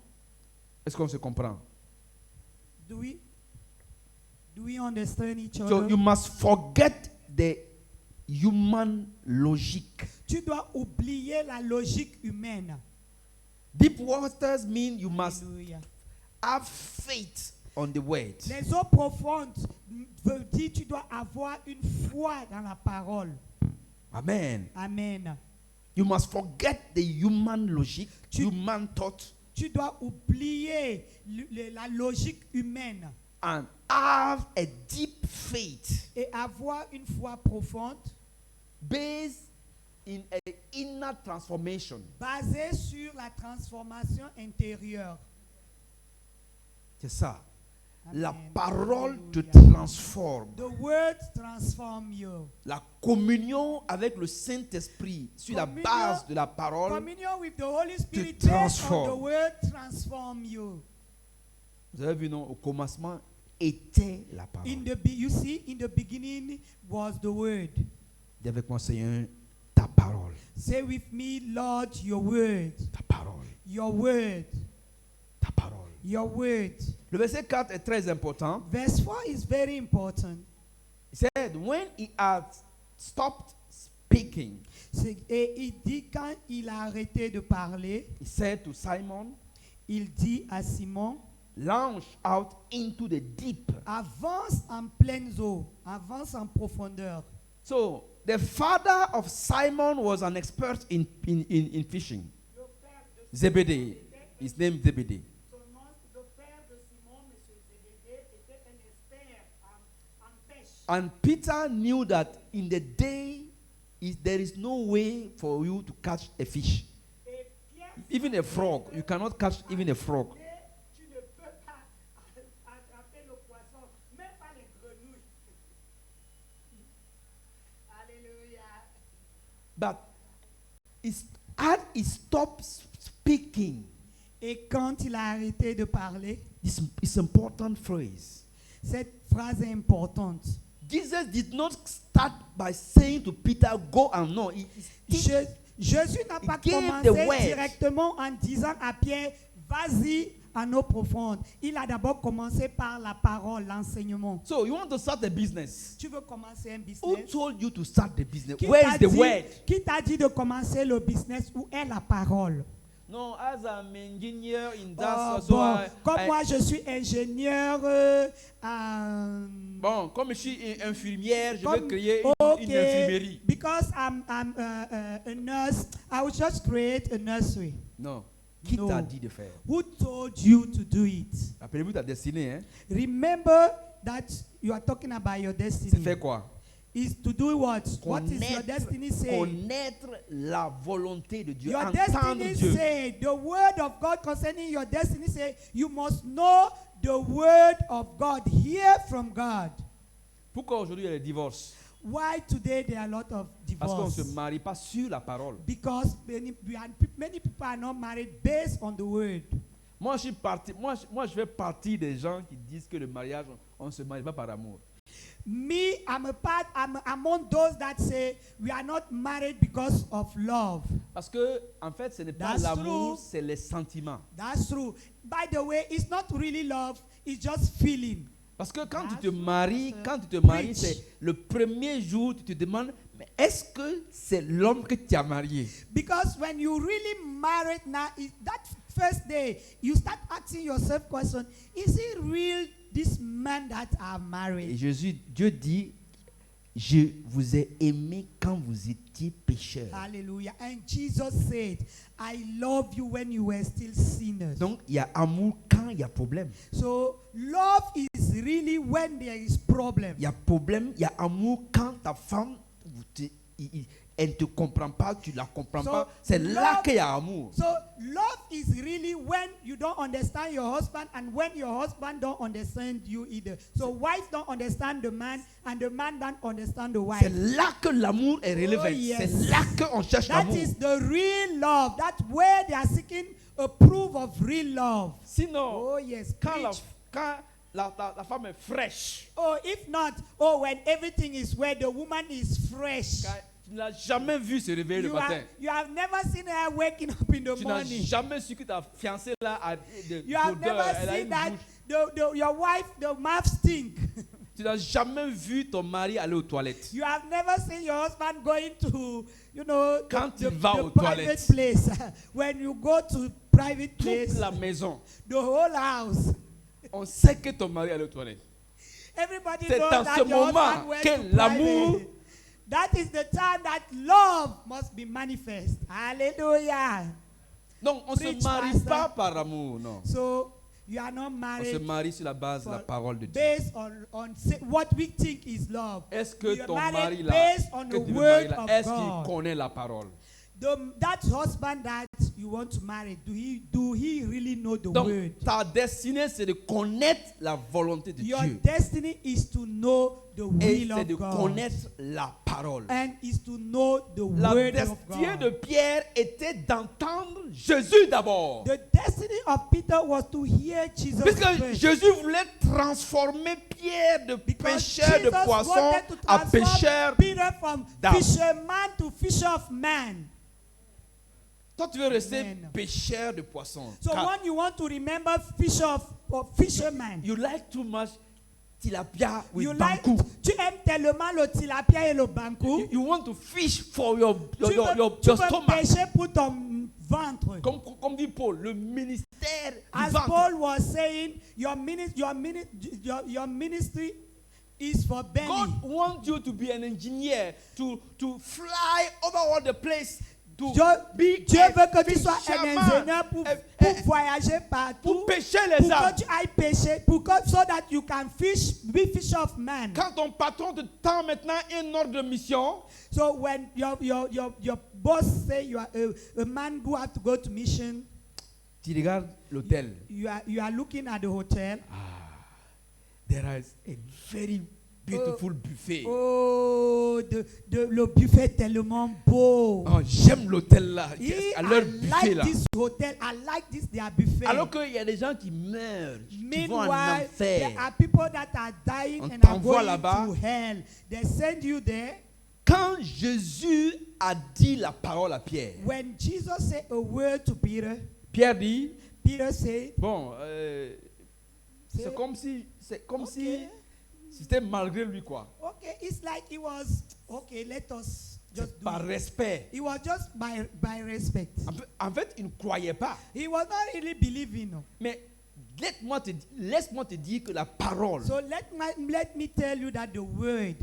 Speaker 2: Est-ce qu'on se comprend?
Speaker 3: Do we understand each
Speaker 2: So
Speaker 3: other?
Speaker 2: you must forget the human logic.
Speaker 3: Tu dois oublier la logique humaine.
Speaker 2: Deep waters mean you must
Speaker 3: Alléluia.
Speaker 2: have faith on the word.
Speaker 3: Les eaux profondes veut dire tu dois avoir une foi dans la parole.
Speaker 2: Amen.
Speaker 3: Amen.
Speaker 2: You must forget the human logic, human thought,
Speaker 3: Tu dois oublier la logique humaine
Speaker 2: and have a deep faith
Speaker 3: et avoir une foi profonde
Speaker 2: based in an inner transformation.
Speaker 3: basée sur la transformation intérieure.
Speaker 2: C'est ça. La
Speaker 3: Amen.
Speaker 2: parole te
Speaker 3: Alléluia.
Speaker 2: transforme.
Speaker 3: The word transform you.
Speaker 2: La communion avec le Saint-Esprit sur la
Speaker 3: Communion-
Speaker 2: base de la parole.
Speaker 3: Communion with the Holy Spirit based
Speaker 2: transform.
Speaker 3: on the word transform you.
Speaker 2: Vous avez vu, non? Au commencement était la parole.
Speaker 3: You see, in the beginning was the word.
Speaker 2: Dis avec moi, Seigneur, ta parole.
Speaker 3: Say with me, Lord, your word.
Speaker 2: Ta parole.
Speaker 3: Your word.
Speaker 2: Ta parole.
Speaker 3: Your word.
Speaker 2: Le verset 4 est très important.
Speaker 3: Verse 4 is very important.
Speaker 2: He said, when he had stopped speaking,
Speaker 3: Et il dit quand il a arrêté de parler,
Speaker 2: he said to Simon,
Speaker 3: il dit à Simon,
Speaker 2: launch out into the deep.
Speaker 3: avance en pleine eau, avance en profondeur.
Speaker 2: So, the father of Simon was an expert in fishing. Zebedee. His name Zebedee.
Speaker 3: Son nom, le père de Simon, M. Zébédée, était un expert en pêche.
Speaker 2: And Peter knew that in the day, there is no way for you to catch a fish.
Speaker 3: Et Pierre,
Speaker 2: Even a frog. You cannot catch even a frog.
Speaker 3: tu ne peux pas attraper le poisson, même pas les grenouilles. Alléluia.
Speaker 2: But had he stopped speaking,
Speaker 3: Et quand il a arrêté de parler,
Speaker 2: it's important phrase.
Speaker 3: cette phrase est importante.
Speaker 2: Jesus did not start by saying to Peter, go and no.
Speaker 3: Jésus n'a pas
Speaker 2: gave
Speaker 3: commencé
Speaker 2: the word.
Speaker 3: directement en disant à Pierre, vas-y en eau profonde. Il a d'abord commencé par la parole, l'enseignement.
Speaker 2: So you want to start a business.
Speaker 3: Tu veux commencer un
Speaker 2: Who
Speaker 3: business?
Speaker 2: told you to start the business?
Speaker 3: Qui
Speaker 2: Where
Speaker 3: t'a
Speaker 2: is the
Speaker 3: dit-
Speaker 2: word?
Speaker 3: Qui t'a dit de commencer le business? Où est la parole?
Speaker 2: No, as I'm engineer in
Speaker 3: Oh,
Speaker 2: that, so
Speaker 3: bon, comme
Speaker 2: I-
Speaker 3: moi je suis ingénieur,
Speaker 2: bon, comme je suis infirmière, je
Speaker 3: comme-
Speaker 2: vais créer une
Speaker 3: okay,
Speaker 2: infirmerie.
Speaker 3: because I'm a nurse, I will just create a nursery.
Speaker 2: Non. Qui
Speaker 3: No.
Speaker 2: t'a dit de faire?
Speaker 3: Who told you to do it?
Speaker 2: Rappelez-vous ta destinée, hein?
Speaker 3: Remember that you are talking about your
Speaker 2: C'est
Speaker 3: destiny.
Speaker 2: faire quoi?
Speaker 3: Is to do what? What is your
Speaker 2: Connaître-
Speaker 3: destiny say?
Speaker 2: Connaître la volonté de Dieu.
Speaker 3: Your
Speaker 2: Entendre
Speaker 3: destiny
Speaker 2: Dieu.
Speaker 3: say, the word of God concerning your destiny say, you must know the word of God. Hear from God.
Speaker 2: Pourquoi aujourd'hui il y a des divorces?
Speaker 3: Why today there are a lot of
Speaker 2: Parce qu'on ne
Speaker 3: divorce?
Speaker 2: se marie pas sur la parole.
Speaker 3: Because many people are not married based on the word.
Speaker 2: Moi, je fais partie des gens qui disent que le mariage, on ne se marie pas par amour.
Speaker 3: Me, I'm among those that say we are not married because of love.
Speaker 2: Parce que, en fait, ce n'est pas
Speaker 3: That's
Speaker 2: l'amour,
Speaker 3: true.
Speaker 2: c'est les sentiments.
Speaker 3: That's true. By the way, it's not really love, it's just feeling.
Speaker 2: Parce que quand tu
Speaker 3: That's
Speaker 2: te maries,
Speaker 3: Preach.
Speaker 2: c'est le premier jour, tu te demandes, mais est-ce que c'est l'homme que tu as marié?
Speaker 3: Because when you really married now, that first day, you start asking yourself question, is it real this man that I
Speaker 2: Et
Speaker 3: married?
Speaker 2: Dieu dit, je vous ai aimé quand vous étiez pécheurs.
Speaker 3: Hallelujah. And Jesus said, I love you when you were still sinners.
Speaker 2: Donc, il y a amour quand il y a problème.
Speaker 3: So love is really when there is problem.
Speaker 2: Il y a problème, il y a amour quand ta femme, elle ne te comprend pas, tu ne la comprends
Speaker 3: So,
Speaker 2: pas. C'est là
Speaker 3: love-
Speaker 2: qu'il y a amour.
Speaker 3: So love is really when you don't understand your husband and when your husband don't understand you either. So wives don't understand the man and the man don't understand the
Speaker 2: C'est
Speaker 3: wife.
Speaker 2: là que l'amour est relevé.
Speaker 3: Oh, yes.
Speaker 2: C'est là qu'on cherche
Speaker 3: That
Speaker 2: l'amour.
Speaker 3: is the real love. That's where they are seeking a proof of real love.
Speaker 2: Sinon,
Speaker 3: Oh yes.
Speaker 2: quand
Speaker 3: Preach.
Speaker 2: la femme est fraîche,
Speaker 3: Oh, if not, oh, when everything is where the woman is fresh.
Speaker 2: quand tu n'as jamais vu se réveiller le matin,
Speaker 3: You have never seen her waking up in the
Speaker 2: tu n'as
Speaker 3: morning.
Speaker 2: jamais su que ta fiancée là a
Speaker 3: You have
Speaker 2: d'odeur,
Speaker 3: never
Speaker 2: elle a
Speaker 3: seen
Speaker 2: une
Speaker 3: that
Speaker 2: bouche.
Speaker 3: your wife, the mouth stink.
Speaker 2: Tu n'as jamais vu ton mari aller aux toilettes.
Speaker 3: You have never seen your husband going to,
Speaker 2: Quand
Speaker 3: the
Speaker 2: il va aux
Speaker 3: private
Speaker 2: toilettes.
Speaker 3: place. When you go to private place,
Speaker 2: Toute la maison,
Speaker 3: the whole house.
Speaker 2: on sait que ton mari est aux toilettes.
Speaker 3: Everybody
Speaker 2: C'est
Speaker 3: knows
Speaker 2: dans
Speaker 3: that
Speaker 2: ce
Speaker 3: your
Speaker 2: moment
Speaker 3: husband went
Speaker 2: que
Speaker 3: to
Speaker 2: l'amour-
Speaker 3: private. That is the time that love must be manifest. Hallelujah.
Speaker 2: Donc, on ne
Speaker 3: Preach,
Speaker 2: se marie
Speaker 3: pastor.
Speaker 2: pas par amour, non.
Speaker 3: So you are not
Speaker 2: On se
Speaker 3: married
Speaker 2: marie sur la base de la
Speaker 3: for-
Speaker 2: parole de Dieu.
Speaker 3: based on what we think is love.
Speaker 2: Est-ce que
Speaker 3: You are
Speaker 2: ton
Speaker 3: married
Speaker 2: mari là,
Speaker 3: based on
Speaker 2: que
Speaker 3: the
Speaker 2: tu veux
Speaker 3: word
Speaker 2: marier là,
Speaker 3: of
Speaker 2: est-ce
Speaker 3: God.
Speaker 2: qu'il connaît la parole?
Speaker 3: That husband that you want to marry, do he really know the
Speaker 2: Donc,
Speaker 3: word?
Speaker 2: ta destinée, c'est de connaître la volonté de
Speaker 3: Your
Speaker 2: Dieu.
Speaker 3: destiny is to know the
Speaker 2: Et
Speaker 3: will
Speaker 2: c'est de
Speaker 3: of God
Speaker 2: connaître la parole.
Speaker 3: and is to know the
Speaker 2: La
Speaker 3: word of
Speaker 2: destinée de
Speaker 3: God.
Speaker 2: Pierre était d'entendre Jésus d'abord.
Speaker 3: The destiny of Peter was to hear Jesus
Speaker 2: Puisque
Speaker 3: first.
Speaker 2: Jésus voulait transformer Pierre de
Speaker 3: Because
Speaker 2: pêcheur de
Speaker 3: Jesus
Speaker 2: poissons
Speaker 3: wanted to
Speaker 2: à
Speaker 3: transform
Speaker 2: pêcheur.
Speaker 3: Peter from
Speaker 2: d'âmes.
Speaker 3: fisherman to fisher of man.
Speaker 2: Toi, tu veux rester
Speaker 3: Amen.
Speaker 2: pêcheur de poissons.
Speaker 3: So
Speaker 2: Car
Speaker 3: when you want to remember fisherman,
Speaker 2: you like too much tilapia with
Speaker 3: you like,
Speaker 2: banku.
Speaker 3: tu aimes tellement le tilapia et le banku.
Speaker 2: You want to fish for your
Speaker 3: Tu veux
Speaker 2: stomach.
Speaker 3: pêcher pour ton ventre.
Speaker 2: Comme dit Paul, le ministère du
Speaker 3: As
Speaker 2: ventre.
Speaker 3: Paul was saying, your ministry is for belly.
Speaker 2: God wants you to be an engineer, to fly over all the place, to be
Speaker 3: Dieu
Speaker 2: a
Speaker 3: veut que tu sois un
Speaker 2: fisherman,
Speaker 3: ingénieur pour voyager partout,
Speaker 2: pour pêcher les
Speaker 3: pour
Speaker 2: âmes.
Speaker 3: que tu ailles pêcher, so that you can be fisher of man.
Speaker 2: Quand ton patron te tend maintenant un ordre de mission,
Speaker 3: So when your boss say you are a man who have to go to mission,
Speaker 2: tu regardes l'hôtel.
Speaker 3: you are looking at the hotel.
Speaker 2: There is a very beautiful buffet.
Speaker 3: Oh, le buffet est tellement beau.
Speaker 2: Oh, j'aime l'hôtel là. À leur
Speaker 3: I
Speaker 2: buffet
Speaker 3: like
Speaker 2: là.
Speaker 3: this hotel. I like their buffet.
Speaker 2: Alors qu'il y a des gens qui meurent, qui vont en
Speaker 3: Meanwhile, there
Speaker 2: enfer.
Speaker 3: are people that are dying
Speaker 2: On
Speaker 3: and are
Speaker 2: t'envoie
Speaker 3: going
Speaker 2: là-bas.
Speaker 3: to hell. They send you there.
Speaker 2: Quand Jésus a dit la parole à Pierre,
Speaker 3: When Jesus said a word to Peter,
Speaker 2: Pierre dit,
Speaker 3: Peter said,
Speaker 2: bon, c'est comme si c'était malgré lui quoi.
Speaker 3: okay, it's like he was, okay, let us just
Speaker 2: C'est
Speaker 3: do
Speaker 2: par
Speaker 3: it.
Speaker 2: respect.
Speaker 3: It was just by respect.
Speaker 2: En fait, il ne croyait pas.
Speaker 3: He was not really believing.
Speaker 2: Mais laisse-moi te dire que la parole
Speaker 3: So let me tell you that the word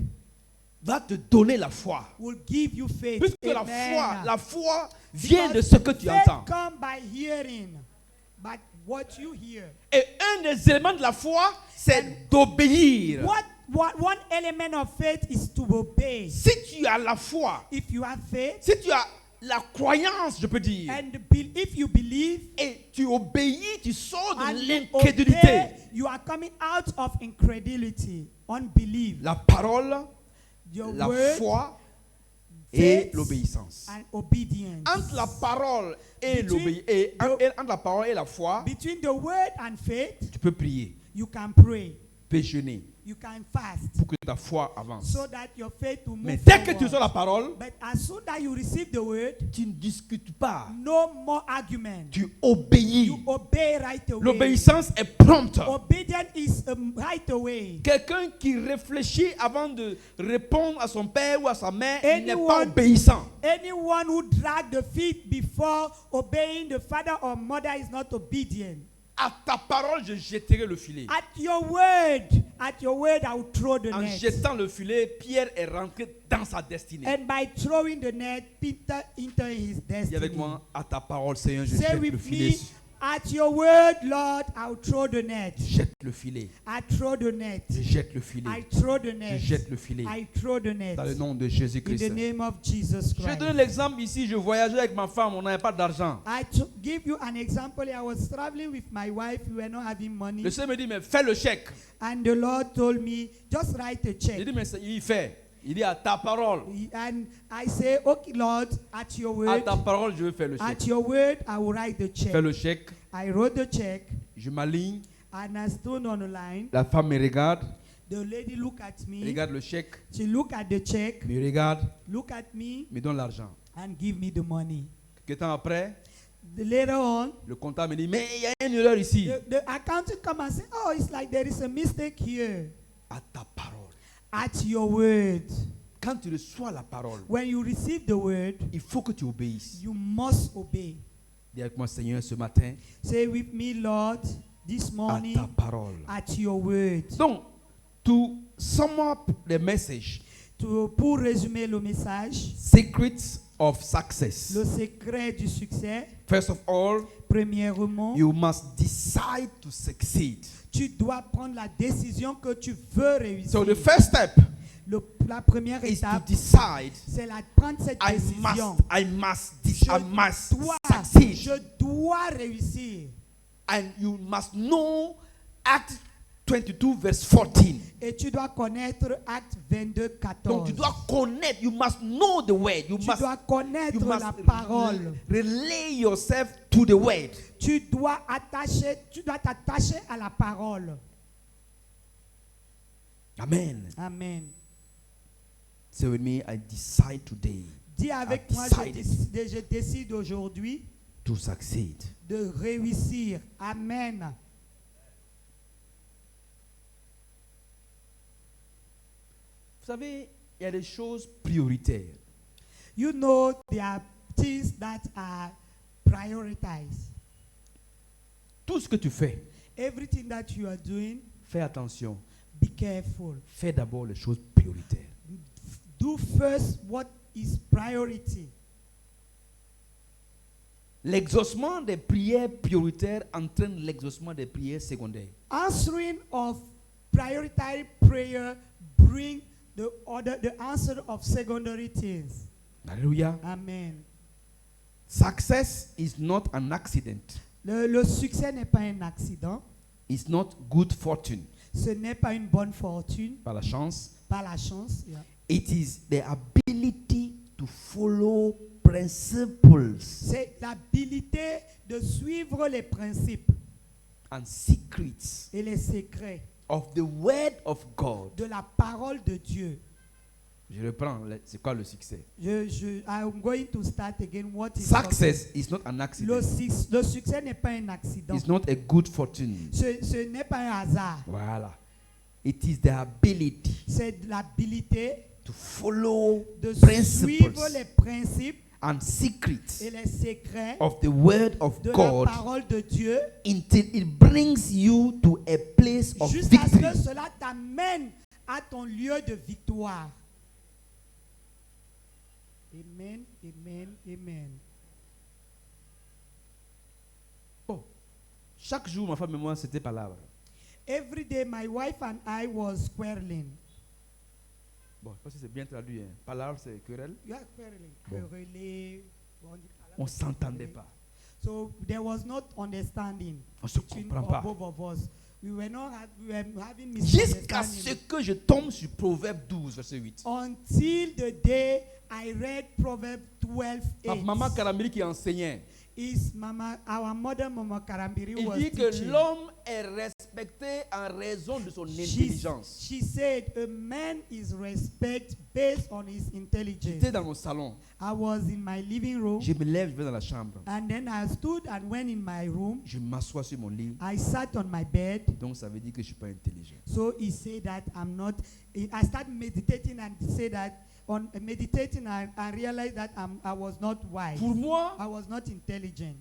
Speaker 2: va te donner la foi.
Speaker 3: will give you faith.
Speaker 2: Puisque
Speaker 3: Amen.
Speaker 2: la foi vient de
Speaker 3: Because
Speaker 2: ce que tu
Speaker 3: faith
Speaker 2: entends.
Speaker 3: come by hearing, but what you hear.
Speaker 2: Et un des éléments de la foi, c'est d'obéir.
Speaker 3: One element of faith is to obey.
Speaker 2: Si tu as la foi,
Speaker 3: If you have faith
Speaker 2: si tu as la croyance, je peux dire,
Speaker 3: and if you believe
Speaker 2: et tu obéis, tu sors
Speaker 3: and
Speaker 2: de
Speaker 3: you
Speaker 2: l'incrédulité.
Speaker 3: obey, you are coming out of incredulity, unbelief,
Speaker 2: la parole,
Speaker 3: your
Speaker 2: la
Speaker 3: word,
Speaker 2: foi et
Speaker 3: faith,
Speaker 2: l'obéissance.
Speaker 3: and obedience.
Speaker 2: Entre la parole et
Speaker 3: Between
Speaker 2: entre la parole et la foi,
Speaker 3: Between the word and faith,
Speaker 2: tu peux prier,
Speaker 3: you can pray,
Speaker 2: tu peux jeûner
Speaker 3: you can fast,
Speaker 2: pour que ta foi avance.
Speaker 3: so that your faith will move
Speaker 2: Mais dès que tu
Speaker 3: forward.
Speaker 2: reçois la parole,
Speaker 3: But as soon as you receive the word,
Speaker 2: tu ne discutes pas,
Speaker 3: no more argument.
Speaker 2: tu obéis.
Speaker 3: You obey right away.
Speaker 2: L'obéissance est prompte.
Speaker 3: Obedience is right away.
Speaker 2: Quelqu'un qui réfléchit avant de répondre à son père ou à sa mère, il n'est
Speaker 3: Anyone-
Speaker 2: pas obéissant.
Speaker 3: Anyone who drag the feet before obeying the father or mother is not obedient.
Speaker 2: À ta parole, je jetterai le filet.
Speaker 3: At your word, I will throw the
Speaker 2: En
Speaker 3: net.
Speaker 2: jetant le filet, Pierre est rentré dans sa destinée.
Speaker 3: And by throwing the net, Peter entered his
Speaker 2: Dis
Speaker 3: destiny.
Speaker 2: avec moi, à ta parole, Seigneur, je
Speaker 3: Say
Speaker 2: jette le
Speaker 3: with
Speaker 2: filet.
Speaker 3: me, at your word, Lord, I will throw the net.
Speaker 2: Je jette le filet.
Speaker 3: I throw the net.
Speaker 2: Je jette le
Speaker 3: I
Speaker 2: filet.
Speaker 3: throw the
Speaker 2: Je
Speaker 3: net.
Speaker 2: jette le filet.
Speaker 3: I throw the net.
Speaker 2: Dans le nom de
Speaker 3: In
Speaker 2: Jésus-Christ.
Speaker 3: the name of Jesus
Speaker 2: Je vais donner
Speaker 3: Christ.
Speaker 2: l'exemple ici. Je voyageais avec ma femme, on n'avait pas d'argent.
Speaker 3: Give you an example. I was traveling with my wife. We were not having money.
Speaker 2: Le Seigneur me dit, mais fais le chèque.
Speaker 3: And the Lord told me, just write a
Speaker 2: J'ai
Speaker 3: check.
Speaker 2: dit, mais il fait. Il dit, à ta parole.
Speaker 3: And I say, okay, Lord, at your
Speaker 2: À
Speaker 3: word,
Speaker 2: ta parole, je veux faire le chèque.
Speaker 3: at your word, I will write the check.
Speaker 2: Fais le chèque.
Speaker 3: I wrote the check,
Speaker 2: Je m'aligne.
Speaker 3: and I stood on the line.
Speaker 2: La femme me regarde.
Speaker 3: The lady looked at me.
Speaker 2: Regarde le chèque.
Speaker 3: She looked at the check,
Speaker 2: Me regarde.
Speaker 3: look at me,
Speaker 2: Me donne l'argent.
Speaker 3: and give me the money.
Speaker 2: Quelques temps après,
Speaker 3: Later on,
Speaker 2: le comptable me dit, mais il y a une erreur ici.
Speaker 3: the accountant come and say, oh, it's like there is a mistake here.
Speaker 2: À ta parole.
Speaker 3: At your word.
Speaker 2: Quand tu reçois la parole,
Speaker 3: When you receive the word,
Speaker 2: il faut que tu obéisses.
Speaker 3: you must obey.
Speaker 2: Dis avec moi, Seigneur, ce matin,
Speaker 3: Say with me, Lord, this
Speaker 2: à
Speaker 3: morning,
Speaker 2: ta parole.
Speaker 3: at your word.
Speaker 2: Donc, to sum up the message,
Speaker 3: Pour résumer le message,
Speaker 2: secrets of success.
Speaker 3: le secret du succès,
Speaker 2: First of all,
Speaker 3: premièrement,
Speaker 2: you must decide to succeed.
Speaker 3: tu dois prendre la décision que tu veux réussir.
Speaker 2: So the first step
Speaker 3: La première
Speaker 2: is to
Speaker 3: étape,
Speaker 2: decide
Speaker 3: c'est prendre cette
Speaker 2: I
Speaker 3: décision.
Speaker 2: must
Speaker 3: Je
Speaker 2: succeed.
Speaker 3: dois réussir.
Speaker 2: And you must know Acts 22 verse 14.
Speaker 3: Et tu dois connaître Acte 22, 14.
Speaker 2: Donc tu dois connaître, you must know the word. You
Speaker 3: Tu
Speaker 2: must,
Speaker 3: dois connaître
Speaker 2: you
Speaker 3: la
Speaker 2: must
Speaker 3: parole.
Speaker 2: relay yourself to the word.
Speaker 3: Tu dois t'attacher à la parole.
Speaker 2: Amen.
Speaker 3: Amen.
Speaker 2: Say with me, I decide today
Speaker 3: Dis avec
Speaker 2: I
Speaker 3: moi,
Speaker 2: decided.
Speaker 3: je décide aujourd'hui
Speaker 2: to succeed.
Speaker 3: de réussir. Amen.
Speaker 2: Vous savez, il y a des choses prioritaires.
Speaker 3: You know there are things that are prioritized.
Speaker 2: Tout ce que tu fais,
Speaker 3: Everything that you are doing,
Speaker 2: fais attention.
Speaker 3: be careful.
Speaker 2: Fais d'abord les choses prioritaires.
Speaker 3: Do first what is priority.
Speaker 2: L'exaucement des prières prioritaires entraîne l'exaucement des prières secondaires.
Speaker 3: Answering of prioritary prayer bring the answer of secondary things.
Speaker 2: Alléluia.
Speaker 3: Amen.
Speaker 2: Success is not an accident.
Speaker 3: Le succès n'est pas un accident.
Speaker 2: It's not good fortune.
Speaker 3: Ce n'est pas une bonne fortune,
Speaker 2: Par la chance.
Speaker 3: par la chance. Yeah.
Speaker 2: It is the ability to follow principles
Speaker 3: C'est l'habilité de suivre les principes
Speaker 2: and secrets
Speaker 3: et les secrets
Speaker 2: of the word of God.
Speaker 3: de la parole de Dieu.
Speaker 2: Je reprends, c'est quoi le succès?
Speaker 3: I'm going to start again. What is
Speaker 2: Success is not an
Speaker 3: Le
Speaker 2: accident.
Speaker 3: succès n'est pas un accident.
Speaker 2: It's not a good fortune.
Speaker 3: Ce n'est pas un hasard.
Speaker 2: Voilà. It is the ability
Speaker 3: C'est l'habilité
Speaker 2: to follow
Speaker 3: de
Speaker 2: principles
Speaker 3: suivre les principes
Speaker 2: and secrets
Speaker 3: et les secrets
Speaker 2: of the word of
Speaker 3: de la
Speaker 2: God
Speaker 3: parole de Dieu
Speaker 2: until it brings you to a place of
Speaker 3: jusqu'à ce
Speaker 2: victory.
Speaker 3: que cela t'amène à ton lieu de victoire. Amen, amen, amen.
Speaker 2: Bon. Chaque jour, ma femme et moi, c'était palabra.
Speaker 3: Every day my wife and I was quarreling.
Speaker 2: Bon, je pense que c'est bien traduit. Hein. Palabra, c'est querelle.
Speaker 3: Yeah, quarreling.
Speaker 2: Bon.
Speaker 3: Quereller.
Speaker 2: On ne s'entendait pas.
Speaker 3: So there was not understanding
Speaker 2: On ne se
Speaker 3: between
Speaker 2: comprend pas.
Speaker 3: both of us. we were having
Speaker 2: Jusqu'à ce
Speaker 3: misunderstanding
Speaker 2: que je tombe sur Proverbe 12, verset 8.
Speaker 3: until the day I read Proverbs 12,
Speaker 2: Ma
Speaker 3: 8.
Speaker 2: maman Karambiri qui enseignait.
Speaker 3: Our mother Mama Karambiri
Speaker 2: Il
Speaker 3: was
Speaker 2: dit que
Speaker 3: teaching.
Speaker 2: l'homme est respecté en raison de son intelligence.
Speaker 3: She said a man is respect based on his intelligence.
Speaker 2: J'étais dans mon salon.
Speaker 3: I was in my living room,
Speaker 2: Je me lève, je vais dans la chambre.
Speaker 3: and then I stood and went in my room.
Speaker 2: Je m'assois sur mon lit.
Speaker 3: I sat on my bed.
Speaker 2: Donc ça veut dire que je ne suis pas intelligent.
Speaker 3: So he said that I'm not. I started meditating and said that on meditating I realized that I was not wise.
Speaker 2: Pour moi,
Speaker 3: I was not intelligent.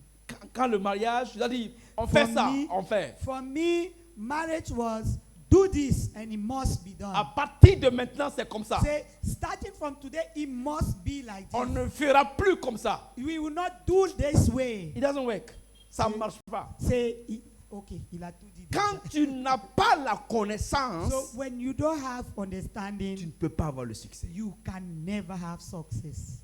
Speaker 2: quand le mariage, je dis, on
Speaker 3: For
Speaker 2: fait ça,
Speaker 3: me-
Speaker 2: on fait.
Speaker 3: For me, marriage was do this and it must be done.
Speaker 2: À partir de maintenant, c'est comme ça.
Speaker 3: Say, starting from today, it must be like
Speaker 2: On
Speaker 3: this.
Speaker 2: ne fera plus comme ça.
Speaker 3: We will not do this way.
Speaker 2: It doesn't work. Ça ne marche pas.
Speaker 3: Say, okay, il a tout dit.
Speaker 2: Quand tu n'as pas la connaissance,
Speaker 3: So when you don't have
Speaker 2: tu
Speaker 3: understanding,
Speaker 2: ne peux pas avoir le succès.
Speaker 3: you can never have success.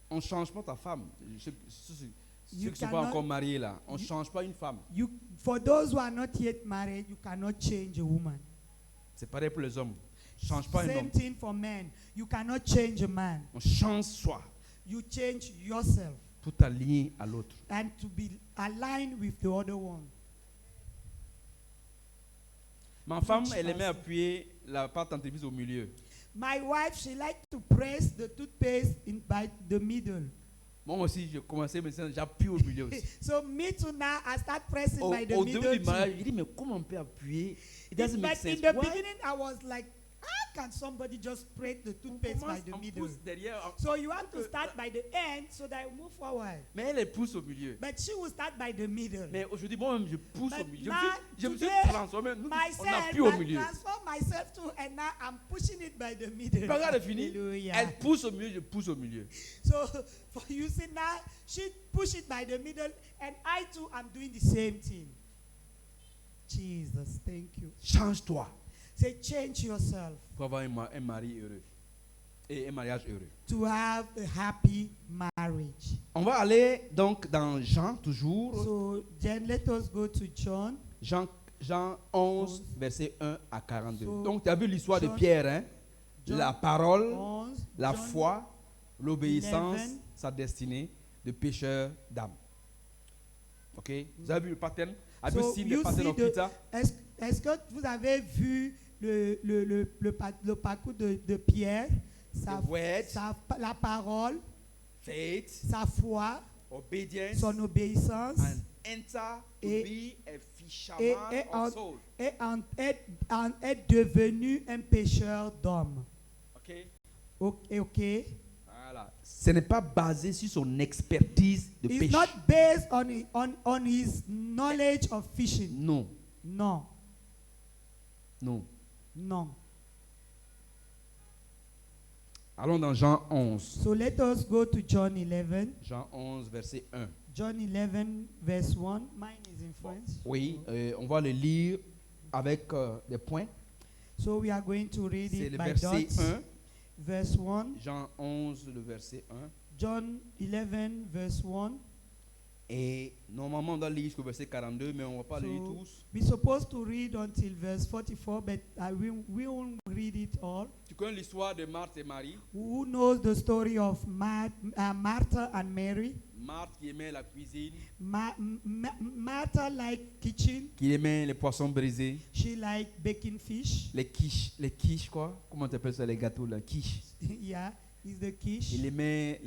Speaker 2: On ne change pas ta femme. Ceux qui
Speaker 3: You
Speaker 2: ne sont pas
Speaker 3: cannot-
Speaker 2: encore mariés là, on ne change pas une femme.
Speaker 3: For those who are not yet married, you cannot change a woman.
Speaker 2: C'est pareil pour les hommes. On ne change pas un
Speaker 3: Same
Speaker 2: homme.
Speaker 3: thing for men. You cannot change a man.
Speaker 2: On change soi
Speaker 3: You change yourself
Speaker 2: pour t'aligner à l'autre.
Speaker 3: and to be aligned with the other one.
Speaker 2: Ma femme, elle aimait appuyer la pâte dentifrice au milieu.
Speaker 3: My wife, she liked to press the toothpaste by the middle.
Speaker 2: Moi aussi, j'ai commencé, mais j'appuie au milieu aussi.
Speaker 3: So me too now, I start pressing
Speaker 2: Au
Speaker 3: by the
Speaker 2: début
Speaker 3: middle
Speaker 2: du mariage,
Speaker 3: too.
Speaker 2: je dis, mais comment on peut appuyer? It doesn't make
Speaker 3: But
Speaker 2: sense.
Speaker 3: in the
Speaker 2: Why?
Speaker 3: beginning, I was like, how can somebody just press the
Speaker 2: On
Speaker 3: toothpaste by
Speaker 2: commence,
Speaker 3: the
Speaker 2: on
Speaker 3: middle?
Speaker 2: pousse derrière.
Speaker 3: So you have to start by the end so that you move forward.
Speaker 2: Mais elle pousse au milieu.
Speaker 3: But she will start by the middle.
Speaker 2: Mais aujourd'hui, moi-même, je pousse au
Speaker 3: But
Speaker 2: milieu.
Speaker 3: now,
Speaker 2: Je me suis
Speaker 3: today,
Speaker 2: transformé. Nous, on
Speaker 3: myself,
Speaker 2: appuie au
Speaker 3: I
Speaker 2: milieu.
Speaker 3: transform myself too, and now I'm pushing it by the middle.
Speaker 2: Quand elle est finie,
Speaker 3: Hallelujah.
Speaker 2: elle pousse au milieu, je pousse au milieu.
Speaker 3: So for you see now, she push it by the middle, and I too am doing the same thing. Jesus, thank you.
Speaker 2: Change-toi
Speaker 3: Say, change yourself
Speaker 2: pour avoir un mari heureux et un mariage heureux.
Speaker 3: to have a happy marriage.
Speaker 2: On va aller donc dans Jean, toujours.
Speaker 3: So then let us go to John.
Speaker 2: Jean 11, verset 1 à 42.
Speaker 3: So,
Speaker 2: Donc, tu as vu l'histoire de
Speaker 3: John-
Speaker 2: Pierre, hein?
Speaker 3: John
Speaker 2: La parole,
Speaker 3: 11,
Speaker 2: la
Speaker 3: John
Speaker 2: foi, l'obéissance,
Speaker 3: 11.
Speaker 2: sa destinée de pécheur d'âme. Ok? Vous avez vu le pattern? Have you
Speaker 3: So
Speaker 2: seen
Speaker 3: you
Speaker 2: the pattern
Speaker 3: see
Speaker 2: of
Speaker 3: the-
Speaker 2: Peter?
Speaker 3: Est-ce que vous avez vu le parcours de Pierre,
Speaker 2: The word,
Speaker 3: la parole,
Speaker 2: faith,
Speaker 3: sa foi,
Speaker 2: obedience,
Speaker 3: son obéissance
Speaker 2: and enter to
Speaker 3: Et-
Speaker 2: be a fisherman of soul.
Speaker 3: est devenu un pécheur d'hommes.
Speaker 2: Ok?
Speaker 3: Ok.
Speaker 2: Voilà. Ce n'est pas basé sur son expertise de
Speaker 3: It's
Speaker 2: pêche.
Speaker 3: not based on his knowledge of fishing.
Speaker 2: Non,
Speaker 3: No,
Speaker 2: non.
Speaker 3: no.
Speaker 2: Allons dans Jean 11.
Speaker 3: So let us go to John 11.
Speaker 2: Jean 11, verset 1.
Speaker 3: John 11, verse 1. Mine is in French.
Speaker 2: Oui, on va le lire avec des points.
Speaker 3: So we are going to read
Speaker 2: C'est
Speaker 3: it
Speaker 2: le
Speaker 3: by
Speaker 2: verset
Speaker 3: dots.
Speaker 2: 1.
Speaker 3: Verse 1.
Speaker 2: Jean 11, le verset 1.
Speaker 3: John 11, verse 1.
Speaker 2: Et normalement, on doit lire jusqu'au verset 42, mais on ne va pas le lire
Speaker 3: So
Speaker 2: tous.
Speaker 3: we're supposed to read until verse 44, but we won't read it all.
Speaker 2: Tu connais l'histoire de Marthe et Marie.
Speaker 3: Who knows the story of Martha and Mary?
Speaker 2: Marthe qui aimait la cuisine,
Speaker 3: Martha like kitchen.
Speaker 2: qui aimait les poissons brisés,
Speaker 3: She like baking fish.
Speaker 2: les quiches quoi. Comment tu appelles ça, les gâteaux là, quiches.
Speaker 3: Yeah, is the quiche.
Speaker 2: Il aimait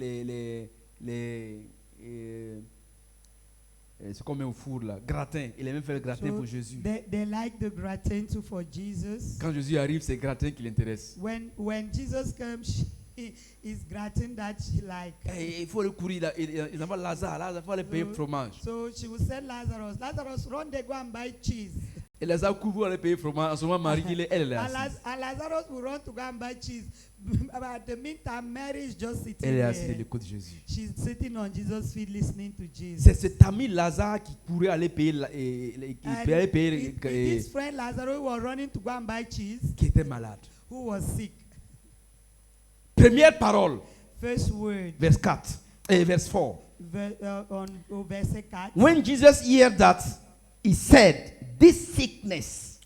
Speaker 2: c'est comme au four là, gratin. Il aimait faire le gratin
Speaker 3: So
Speaker 2: pour Jésus.
Speaker 3: they like the gratin too for Jesus.
Speaker 2: Quand Jésus arrive, c'est gratin qui l'intéresse.
Speaker 3: When Jesus comes, it's gratin that she like.
Speaker 2: Et il faut le courir là. Ils envoient Lazare là, il faut aller payer le fromage.
Speaker 3: So she will send Lazarus. Lazarus, run they go and buy cheese.
Speaker 2: Et Lazare court pour aller payer le fromage. En ce moment, Marie, elle est
Speaker 3: And
Speaker 2: assise.
Speaker 3: Lazarus will run to go and buy cheese. But at the meantime, Mary is just sitting
Speaker 2: Elle est assise de
Speaker 3: there.
Speaker 2: l'écoute de Jésus.
Speaker 3: She's sitting on Jesus' feet listening to Jesus.
Speaker 2: C'est cet ami Lazare qui courait aller payer, qui
Speaker 3: And
Speaker 2: allait payer,
Speaker 3: his friend Lazarus was running to go and buy cheese,
Speaker 2: qui était malade.
Speaker 3: who was sick.
Speaker 2: Première parole,
Speaker 3: First word,
Speaker 2: verse 4 et verse 4.
Speaker 3: Au verset 4.
Speaker 2: When Jesus heard that, he said, "This sickness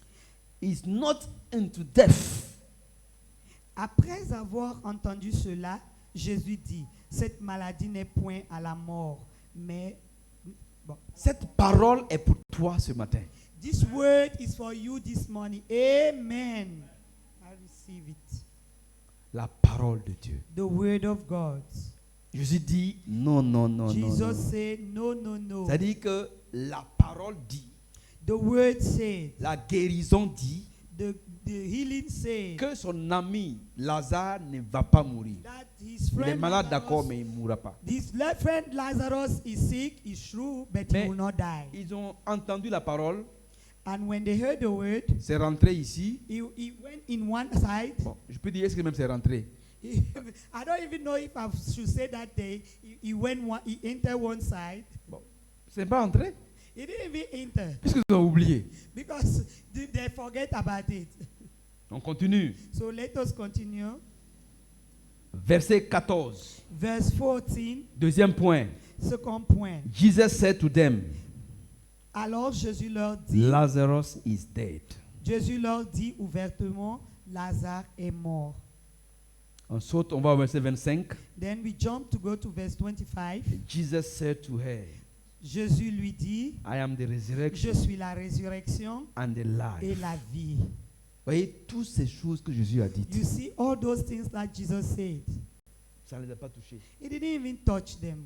Speaker 2: is not unto death."
Speaker 3: Après avoir entendu cela, Jésus dit, cette maladie n'est point à la mort, mais bon.
Speaker 2: Cette parole est pour toi ce matin.
Speaker 3: This word is for you this morning. Amen. I receive it.
Speaker 2: La parole de Dieu.
Speaker 3: The word of God.
Speaker 2: Jésus dit non, non, non, non,
Speaker 3: Jesus
Speaker 2: non.
Speaker 3: said, no, no, no.
Speaker 2: C'est-à-dire que la parole dit,
Speaker 3: The word said,
Speaker 2: la guérison dit
Speaker 3: the healing said,
Speaker 2: que son ami Lazare ne va pas mourir.
Speaker 3: that his
Speaker 2: Il est
Speaker 3: friend
Speaker 2: malade, d'accord,
Speaker 3: Lazarus,
Speaker 2: mais il ne mourra pas.
Speaker 3: this friend Lazarus is sick, is true, but
Speaker 2: Mais
Speaker 3: he will not die.
Speaker 2: ils ont entendu la parole,
Speaker 3: And when they heard the word,
Speaker 2: c'est rentré ici.
Speaker 3: he went in one side.
Speaker 2: Bon, je peux dire, est-ce que même c'est rentré?
Speaker 3: I don't even know if I should say that day. He entered one side.
Speaker 2: Bon, c'est pas rentré?
Speaker 3: He didn't even enter
Speaker 2: Puisque ils ont oublié.
Speaker 3: because they forget about it.
Speaker 2: On continue.
Speaker 3: So let us continue.
Speaker 2: Verset 14.
Speaker 3: Verse 14,
Speaker 2: Deuxième point.
Speaker 3: second point.
Speaker 2: Jesus said to them,
Speaker 3: Alors Jésus leur dit,
Speaker 2: Lazarus is dead.
Speaker 3: Jésus leur dit ouvertement, Lazare est mort.
Speaker 2: On saute, on va au verset 25.
Speaker 3: Then we jump to go to verse 25.
Speaker 2: Jesus said to her,
Speaker 3: Jésus lui dit,
Speaker 2: I am the
Speaker 3: je
Speaker 2: resurrection
Speaker 3: suis la résurrection
Speaker 2: and the
Speaker 3: et
Speaker 2: life.
Speaker 3: la vie.
Speaker 2: Voyez, toutes ces choses que Jésus a dites,
Speaker 3: You see all those things that Jesus said.
Speaker 2: ça ne les a pas touchés.
Speaker 3: He didn't even touch them.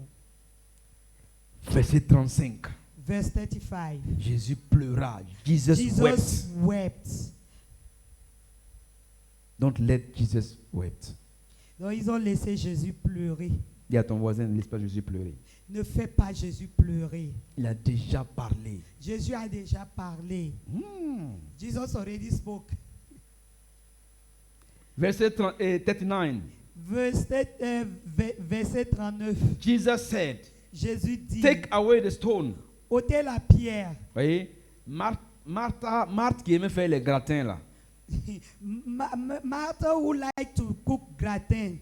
Speaker 2: Verset 35.
Speaker 3: Verse 35.
Speaker 2: Jésus pleura. Jesus wept.
Speaker 3: Jesus wept.
Speaker 2: Don't let Jesus wept.
Speaker 3: Donc ils ont laissé Jésus pleurer.
Speaker 2: Dis à ton voisin, ne laisse pas Jésus pleurer.
Speaker 3: Ne fais pas Jésus pleurer.
Speaker 2: Il a déjà parlé.
Speaker 3: Jésus a déjà parlé. Jesus already spoke.
Speaker 2: Verset 39.
Speaker 3: Verset 39.
Speaker 2: Jesus said,
Speaker 3: Jésus dit,
Speaker 2: take away the stone.
Speaker 3: ôtez la pierre.
Speaker 2: Voyez, Marthe qui aimait faire les gratins là.
Speaker 3: Martha who like to cook gratin.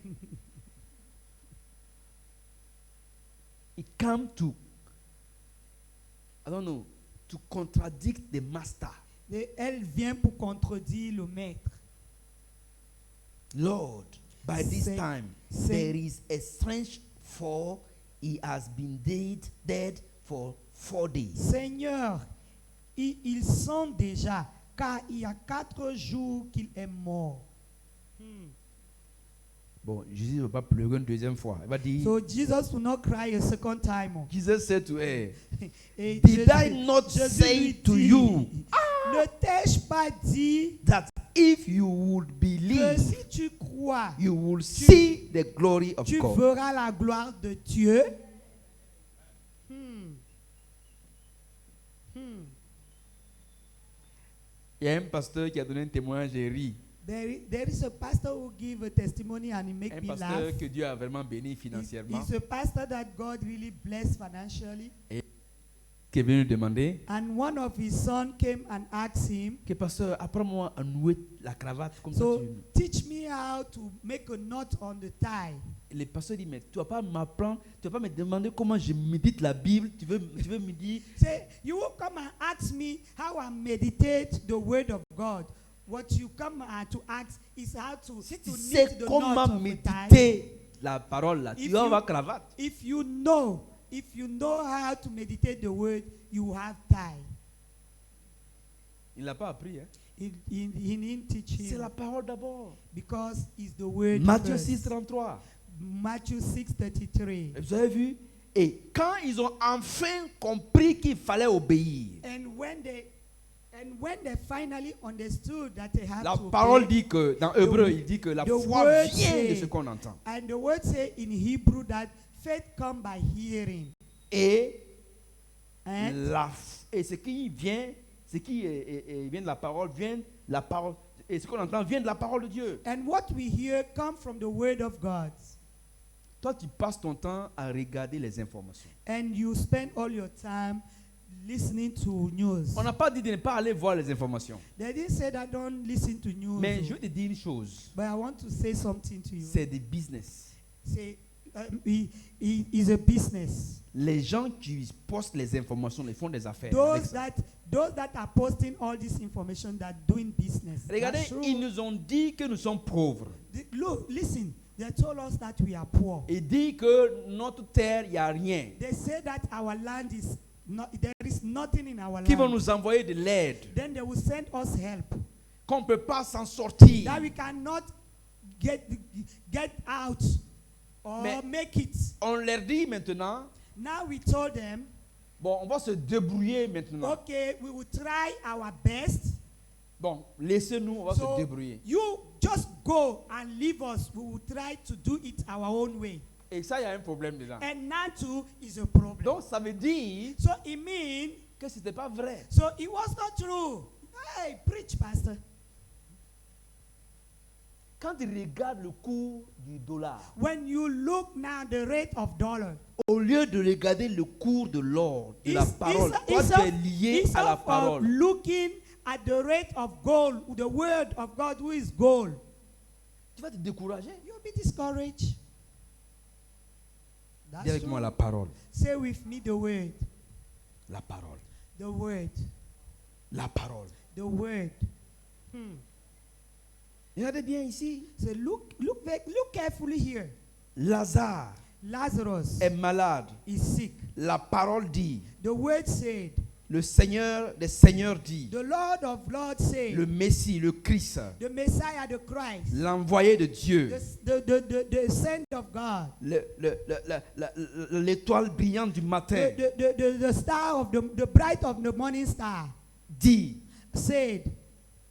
Speaker 2: He came to, I don't know, to contradict the master.
Speaker 3: Elle vient pour contredire le maître.
Speaker 2: Lord, by this
Speaker 3: Say-
Speaker 2: time,
Speaker 3: say-
Speaker 2: there is a strange for he has been dead for 4 days.
Speaker 3: Seigneur, ils sont déjà, car il y a 4 jours qu'il est mort.
Speaker 2: Bon, Jésus ne va pas pleurer une deuxième fois. Il va dire,
Speaker 3: So Jesus will not cry a second time.
Speaker 2: Jesus said to her,
Speaker 3: Et
Speaker 2: did I not
Speaker 3: Jésus
Speaker 2: say
Speaker 3: lui
Speaker 2: to
Speaker 3: dit,
Speaker 2: you
Speaker 3: ne t'ai-je pas dit
Speaker 2: that if you would
Speaker 3: que
Speaker 2: believe,
Speaker 3: si tu crois,
Speaker 2: you will see the glory of
Speaker 3: tu
Speaker 2: God?
Speaker 3: verras la gloire de Dieu?
Speaker 2: Il y a un pasteur qui a donné un témoignage et ri.
Speaker 3: There is a pastor who give a testimony and he make
Speaker 2: Un
Speaker 3: me
Speaker 2: pasteur
Speaker 3: laugh.
Speaker 2: que Dieu a vraiment béni financièrement.
Speaker 3: He's a pastor that God really blessed financially.
Speaker 2: Qui est venu demander
Speaker 3: And one of his sons came and asked him,
Speaker 2: que pasteur, apprends-moi à nouer la cravate comme ça.
Speaker 3: so teach me how to make a knot on the tie.
Speaker 2: Et le pasteur dit, mais tu vas pas m'apprendre, tu vas pas me demander comment je médite la Bible, tu veux me dire,
Speaker 3: Say, you will come and ask me how I meditate the word of God. What you come to ask is how to
Speaker 2: si tu
Speaker 3: knit
Speaker 2: sais
Speaker 3: the knot
Speaker 2: comment
Speaker 3: of the tie.
Speaker 2: méditer la parole là, tu
Speaker 3: If
Speaker 2: vas
Speaker 3: you-
Speaker 2: avoir cravate.
Speaker 3: If you know how to meditate the word, you have tie.
Speaker 2: Il n'a pas appris. Hein?
Speaker 3: He didn't teach
Speaker 2: C'est
Speaker 3: him
Speaker 2: la parole d'abord.
Speaker 3: because it's the word.
Speaker 2: Matthieu
Speaker 3: first.
Speaker 2: 6, 33.
Speaker 3: Matthew 6:33.
Speaker 2: Et vous avez vu? Et quand ils ont enfin compris qu'il fallait obéir,
Speaker 3: And when they finally understood that they had
Speaker 2: la
Speaker 3: to
Speaker 2: parole
Speaker 3: obey,
Speaker 2: dit que, dans Hébreu, il dit que la
Speaker 3: the
Speaker 2: foi
Speaker 3: word
Speaker 2: vient de
Speaker 3: say-
Speaker 2: ce qu'on entend.
Speaker 3: and the word say in Hebrew that faith come by hearing.
Speaker 2: Et,
Speaker 3: And
Speaker 2: et ce qui vient, vient de la parole, et ce qu'on entend vient de la parole de Dieu.
Speaker 3: and what we hear come from the word of God.
Speaker 2: Toi, tu passes ton temps à regarder les informations.
Speaker 3: And you spend all your time listening to news.
Speaker 2: On n'a pas dit de ne pas aller voir les informations.
Speaker 3: They didn't say that don't listen to news.
Speaker 2: Mais je vais te dire une chose.
Speaker 3: But I want to say something to you.
Speaker 2: C'est des business.
Speaker 3: Say is a business.
Speaker 2: Les gens qui postent les informations, ils font des affaires. avec ça.
Speaker 3: Those that are posting all this information, that doing business.
Speaker 2: Regardez,
Speaker 3: That's true.
Speaker 2: ils nous ont dit que nous sommes pauvres.
Speaker 3: Look, listen. They told us that we are poor.
Speaker 2: Ils disent que notre terre, il n'y a rien.
Speaker 3: They say that our land is not. There is nothing in our
Speaker 2: Qui vont
Speaker 3: land.
Speaker 2: nous envoyer de l'aide.
Speaker 3: Then they will send us help.
Speaker 2: Qu'on ne peut pas s'en sortir.
Speaker 3: That we cannot get out or
Speaker 2: Mais-
Speaker 3: make it.
Speaker 2: On leur dit maintenant,
Speaker 3: Now we told them,
Speaker 2: bon, on va se débrouiller maintenant.
Speaker 3: okay, we will try our best.
Speaker 2: Bon, laissez-nous, on va se
Speaker 3: So
Speaker 2: débrouiller.
Speaker 3: you just go and leave us. We will try to do it our own way.
Speaker 2: Et ça, il y a un problème dedans.
Speaker 3: And that too is a problem.
Speaker 2: Donc, ça veut dire
Speaker 3: So it means,
Speaker 2: que ce n'était pas vrai.
Speaker 3: so it was not true. Hey, preach, pastor.
Speaker 2: Quand ils regardent le cours du dollar,
Speaker 3: When you look now the rate of dollar,
Speaker 2: au lieu de regarder le cours de l'or, de la
Speaker 3: Is-
Speaker 2: parole,
Speaker 3: is-
Speaker 2: toi
Speaker 3: is
Speaker 2: tu es
Speaker 3: of-
Speaker 2: lié
Speaker 3: is
Speaker 2: à la
Speaker 3: of
Speaker 2: parole.
Speaker 3: looking at the rate of gold, the word of God, who is gold,
Speaker 2: Tu vas te décourager.
Speaker 3: you'll be discouraged. That's
Speaker 2: Dis avec
Speaker 3: true.
Speaker 2: moi la parole.
Speaker 3: Say with me the word,
Speaker 2: La parole.
Speaker 3: the word,
Speaker 2: La parole.
Speaker 3: the word.
Speaker 2: Regardez bien ici.
Speaker 3: So look carefully here.
Speaker 2: Lazare
Speaker 3: Lazarus
Speaker 2: est malade.
Speaker 3: is sick.
Speaker 2: La parole dit.
Speaker 3: The word said,
Speaker 2: Le Seigneur des Seigneurs dit.
Speaker 3: the Lord of Lords said,
Speaker 2: Le Messie, le Christ,
Speaker 3: the Messiah, the Christ,
Speaker 2: l'envoyé de Dieu,
Speaker 3: the Saint of God,
Speaker 2: l'étoile brillante du matin,
Speaker 3: the star of the bright of the morning star,
Speaker 2: dit,
Speaker 3: said,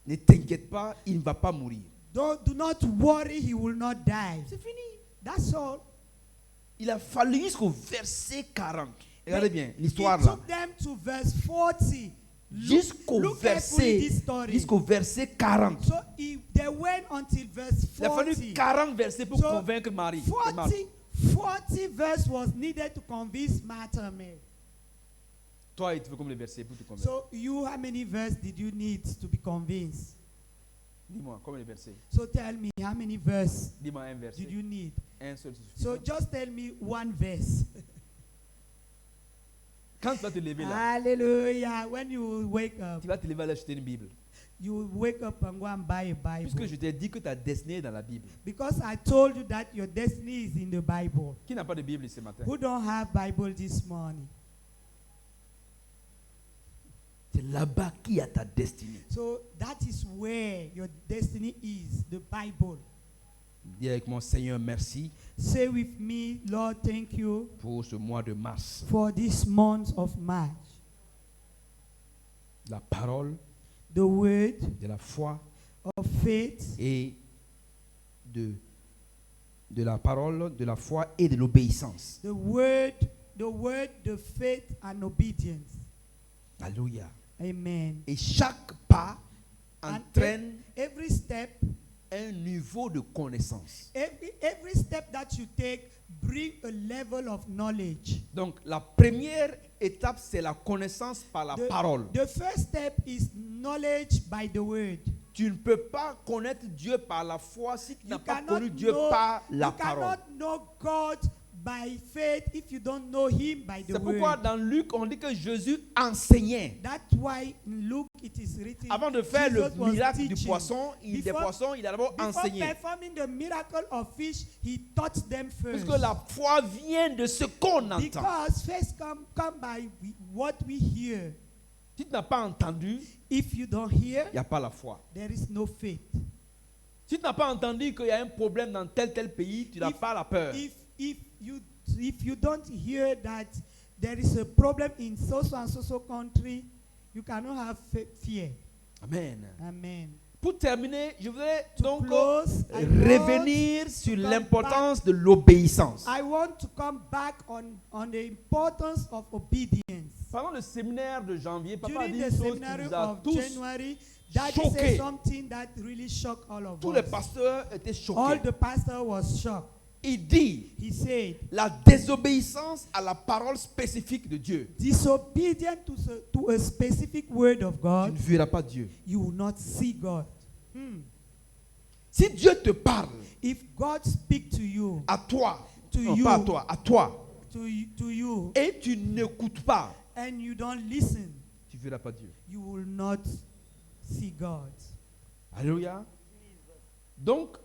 Speaker 2: ne t'inquiète pas, il ne va pas mourir.
Speaker 3: do not worry, he will not die.
Speaker 2: C'est fini.
Speaker 3: That's all.
Speaker 2: Il a fallu jusqu'au verset 40. Regardez bien
Speaker 3: It
Speaker 2: l'histoire là.
Speaker 3: took them to verse 40.
Speaker 2: Jusqu'au
Speaker 3: carefully this story.
Speaker 2: verset 40.
Speaker 3: So they went until verse
Speaker 2: Il a fallu
Speaker 3: 40.
Speaker 2: 40 versets pour
Speaker 3: So,
Speaker 2: convaincre Marie.
Speaker 3: 40 verse was needed to convince Martha.
Speaker 2: Toi, il te faut combien de versets pour te convaincre?
Speaker 3: So you, how many verse did you need to be convinced?
Speaker 2: Dis-moi, combien de versets?
Speaker 3: So tell me, how many verse
Speaker 2: Dis-moi un verset.
Speaker 3: did you need?
Speaker 2: Un seul suffit.
Speaker 3: So just tell me one verse.
Speaker 2: Quand tu vas te lever là,
Speaker 3: Hallelujah. When you wake up,
Speaker 2: tu vas te lever là acheter une Bible.
Speaker 3: you wake up and go and buy a
Speaker 2: Puisque
Speaker 3: Bible.
Speaker 2: je t'ai dit que ta destinée est dans la Bible.
Speaker 3: Because I told you that your destiny is in the Bible.
Speaker 2: Qui n'a pas de Bible ce matin?
Speaker 3: Who don't have Bible this morning?
Speaker 2: C'est là-bas qu'il y a ta destinée.
Speaker 3: So that is where your destiny is, the Bible.
Speaker 2: Dis avec moi, Seigneur, merci
Speaker 3: Say with me, Lord, thank you
Speaker 2: pour ce mois de mars.
Speaker 3: for this month of March.
Speaker 2: La parole,
Speaker 3: The word
Speaker 2: de la foi
Speaker 3: of faith
Speaker 2: et de la parole, de la foi et de l'obéissance.
Speaker 3: the word, the faith and obedience.
Speaker 2: Alléluia.
Speaker 3: Amen.
Speaker 2: Et chaque pas
Speaker 3: And
Speaker 2: entraîne
Speaker 3: every step,
Speaker 2: un niveau de connaissance.
Speaker 3: every step that you take bring a level of knowledge.
Speaker 2: Donc, la première étape, c'est la connaissance par la parole.
Speaker 3: The first step is knowledge by the word.
Speaker 2: Tu ne peux pas connaître Dieu par la foi si tu n'as
Speaker 3: You
Speaker 2: pas
Speaker 3: cannot
Speaker 2: connu Dieu
Speaker 3: know-
Speaker 2: par la
Speaker 3: you
Speaker 2: parole.
Speaker 3: cannot know God by faith if you don't know Him by the
Speaker 2: C'est pourquoi
Speaker 3: word.
Speaker 2: dans Luc, on dit que Jésus enseignait.
Speaker 3: That's why in Luke it is written.
Speaker 2: Avant de faire
Speaker 3: Jesus
Speaker 2: le
Speaker 3: was
Speaker 2: miracle du
Speaker 3: teaching.
Speaker 2: poisson, des
Speaker 3: Before-
Speaker 2: poissons, il a d'abord
Speaker 3: Before
Speaker 2: enseigné.
Speaker 3: performing the miracle of fish, He taught them first.
Speaker 2: Puisque la foi vient de ce qu'on entend.
Speaker 3: Because faith come by what we hear.
Speaker 2: Si tu n'as pas entendu,
Speaker 3: If you don't hear,
Speaker 2: il n'y a pas la foi.
Speaker 3: there is no faith.
Speaker 2: Si tu n'as pas entendu qu'il y a un problème dans tel pays, tu n'as pas la peur.
Speaker 3: If you don't hear that there is a problem in so and so country, you cannot have fear.
Speaker 2: Amen.
Speaker 3: Amen.
Speaker 2: Pour terminer, je voudrais
Speaker 3: To
Speaker 2: donc
Speaker 3: close, I
Speaker 2: revenir
Speaker 3: want
Speaker 2: sur
Speaker 3: to come
Speaker 2: l'importance de l'obéissance.
Speaker 3: I want to come back on the importance of obedience.
Speaker 2: Pendant le séminaire de janvier, Papa a
Speaker 3: During
Speaker 2: dit
Speaker 3: the
Speaker 2: une chose qui
Speaker 3: seminary
Speaker 2: nous a
Speaker 3: of
Speaker 2: tous
Speaker 3: January, Daddy
Speaker 2: choqués.
Speaker 3: said something that really shocked all of
Speaker 2: Tous les
Speaker 3: us.
Speaker 2: pasteurs étaient
Speaker 3: All
Speaker 2: choqués.
Speaker 3: the pastor was shocked.
Speaker 2: Il dit
Speaker 3: He said,
Speaker 2: la désobéissance à la parole spécifique de Dieu.
Speaker 3: disobedient to a specific word of
Speaker 2: Tu
Speaker 3: God,
Speaker 2: ne verras pas Dieu.
Speaker 3: you will not see God.
Speaker 2: Si Dieu te parle
Speaker 3: If God speak to you,
Speaker 2: à toi,
Speaker 3: to
Speaker 2: Non,
Speaker 3: you,
Speaker 2: pas à toi, à toi.
Speaker 3: to you,
Speaker 2: Et tu n'écoutes pas,
Speaker 3: and you don't listen,
Speaker 2: tu ne verras pas Dieu.
Speaker 3: you will not see God.
Speaker 2: Alléluia. Donc,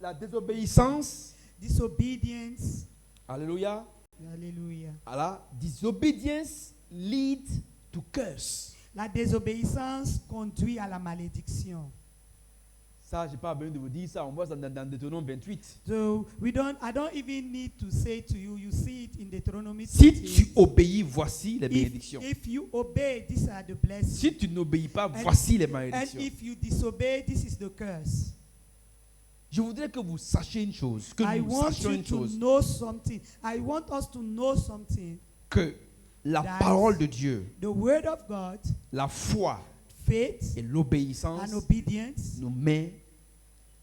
Speaker 2: la désobéissance,
Speaker 3: Disobedience,
Speaker 2: alléluia,
Speaker 3: hallelujah.
Speaker 2: à la disobedience lead to curse.
Speaker 3: La désobéissance conduit à la malédiction.
Speaker 2: Ça, je n'ai pas besoin de vous dire ça. On voit ça dans Deutéronome 28.
Speaker 3: So I don't even need to say to you, you see it in Deuteronomy
Speaker 2: Si
Speaker 3: 28.
Speaker 2: tu obéis, voici les bénédictions.
Speaker 3: If you obey, these are the blessings.
Speaker 2: Si tu n'obéis pas, voici les
Speaker 3: And
Speaker 2: malédictions.
Speaker 3: if you disobey, this is the curse.
Speaker 2: Je voudrais que vous sachiez une chose, que
Speaker 3: I
Speaker 2: nous
Speaker 3: want
Speaker 2: sachions
Speaker 3: you
Speaker 2: une
Speaker 3: to
Speaker 2: chose,
Speaker 3: know something. I want us to know something.
Speaker 2: que la
Speaker 3: That
Speaker 2: parole de Dieu,
Speaker 3: The word of God,
Speaker 2: la foi
Speaker 3: faith
Speaker 2: et l'obéissance
Speaker 3: and obedience
Speaker 2: nous met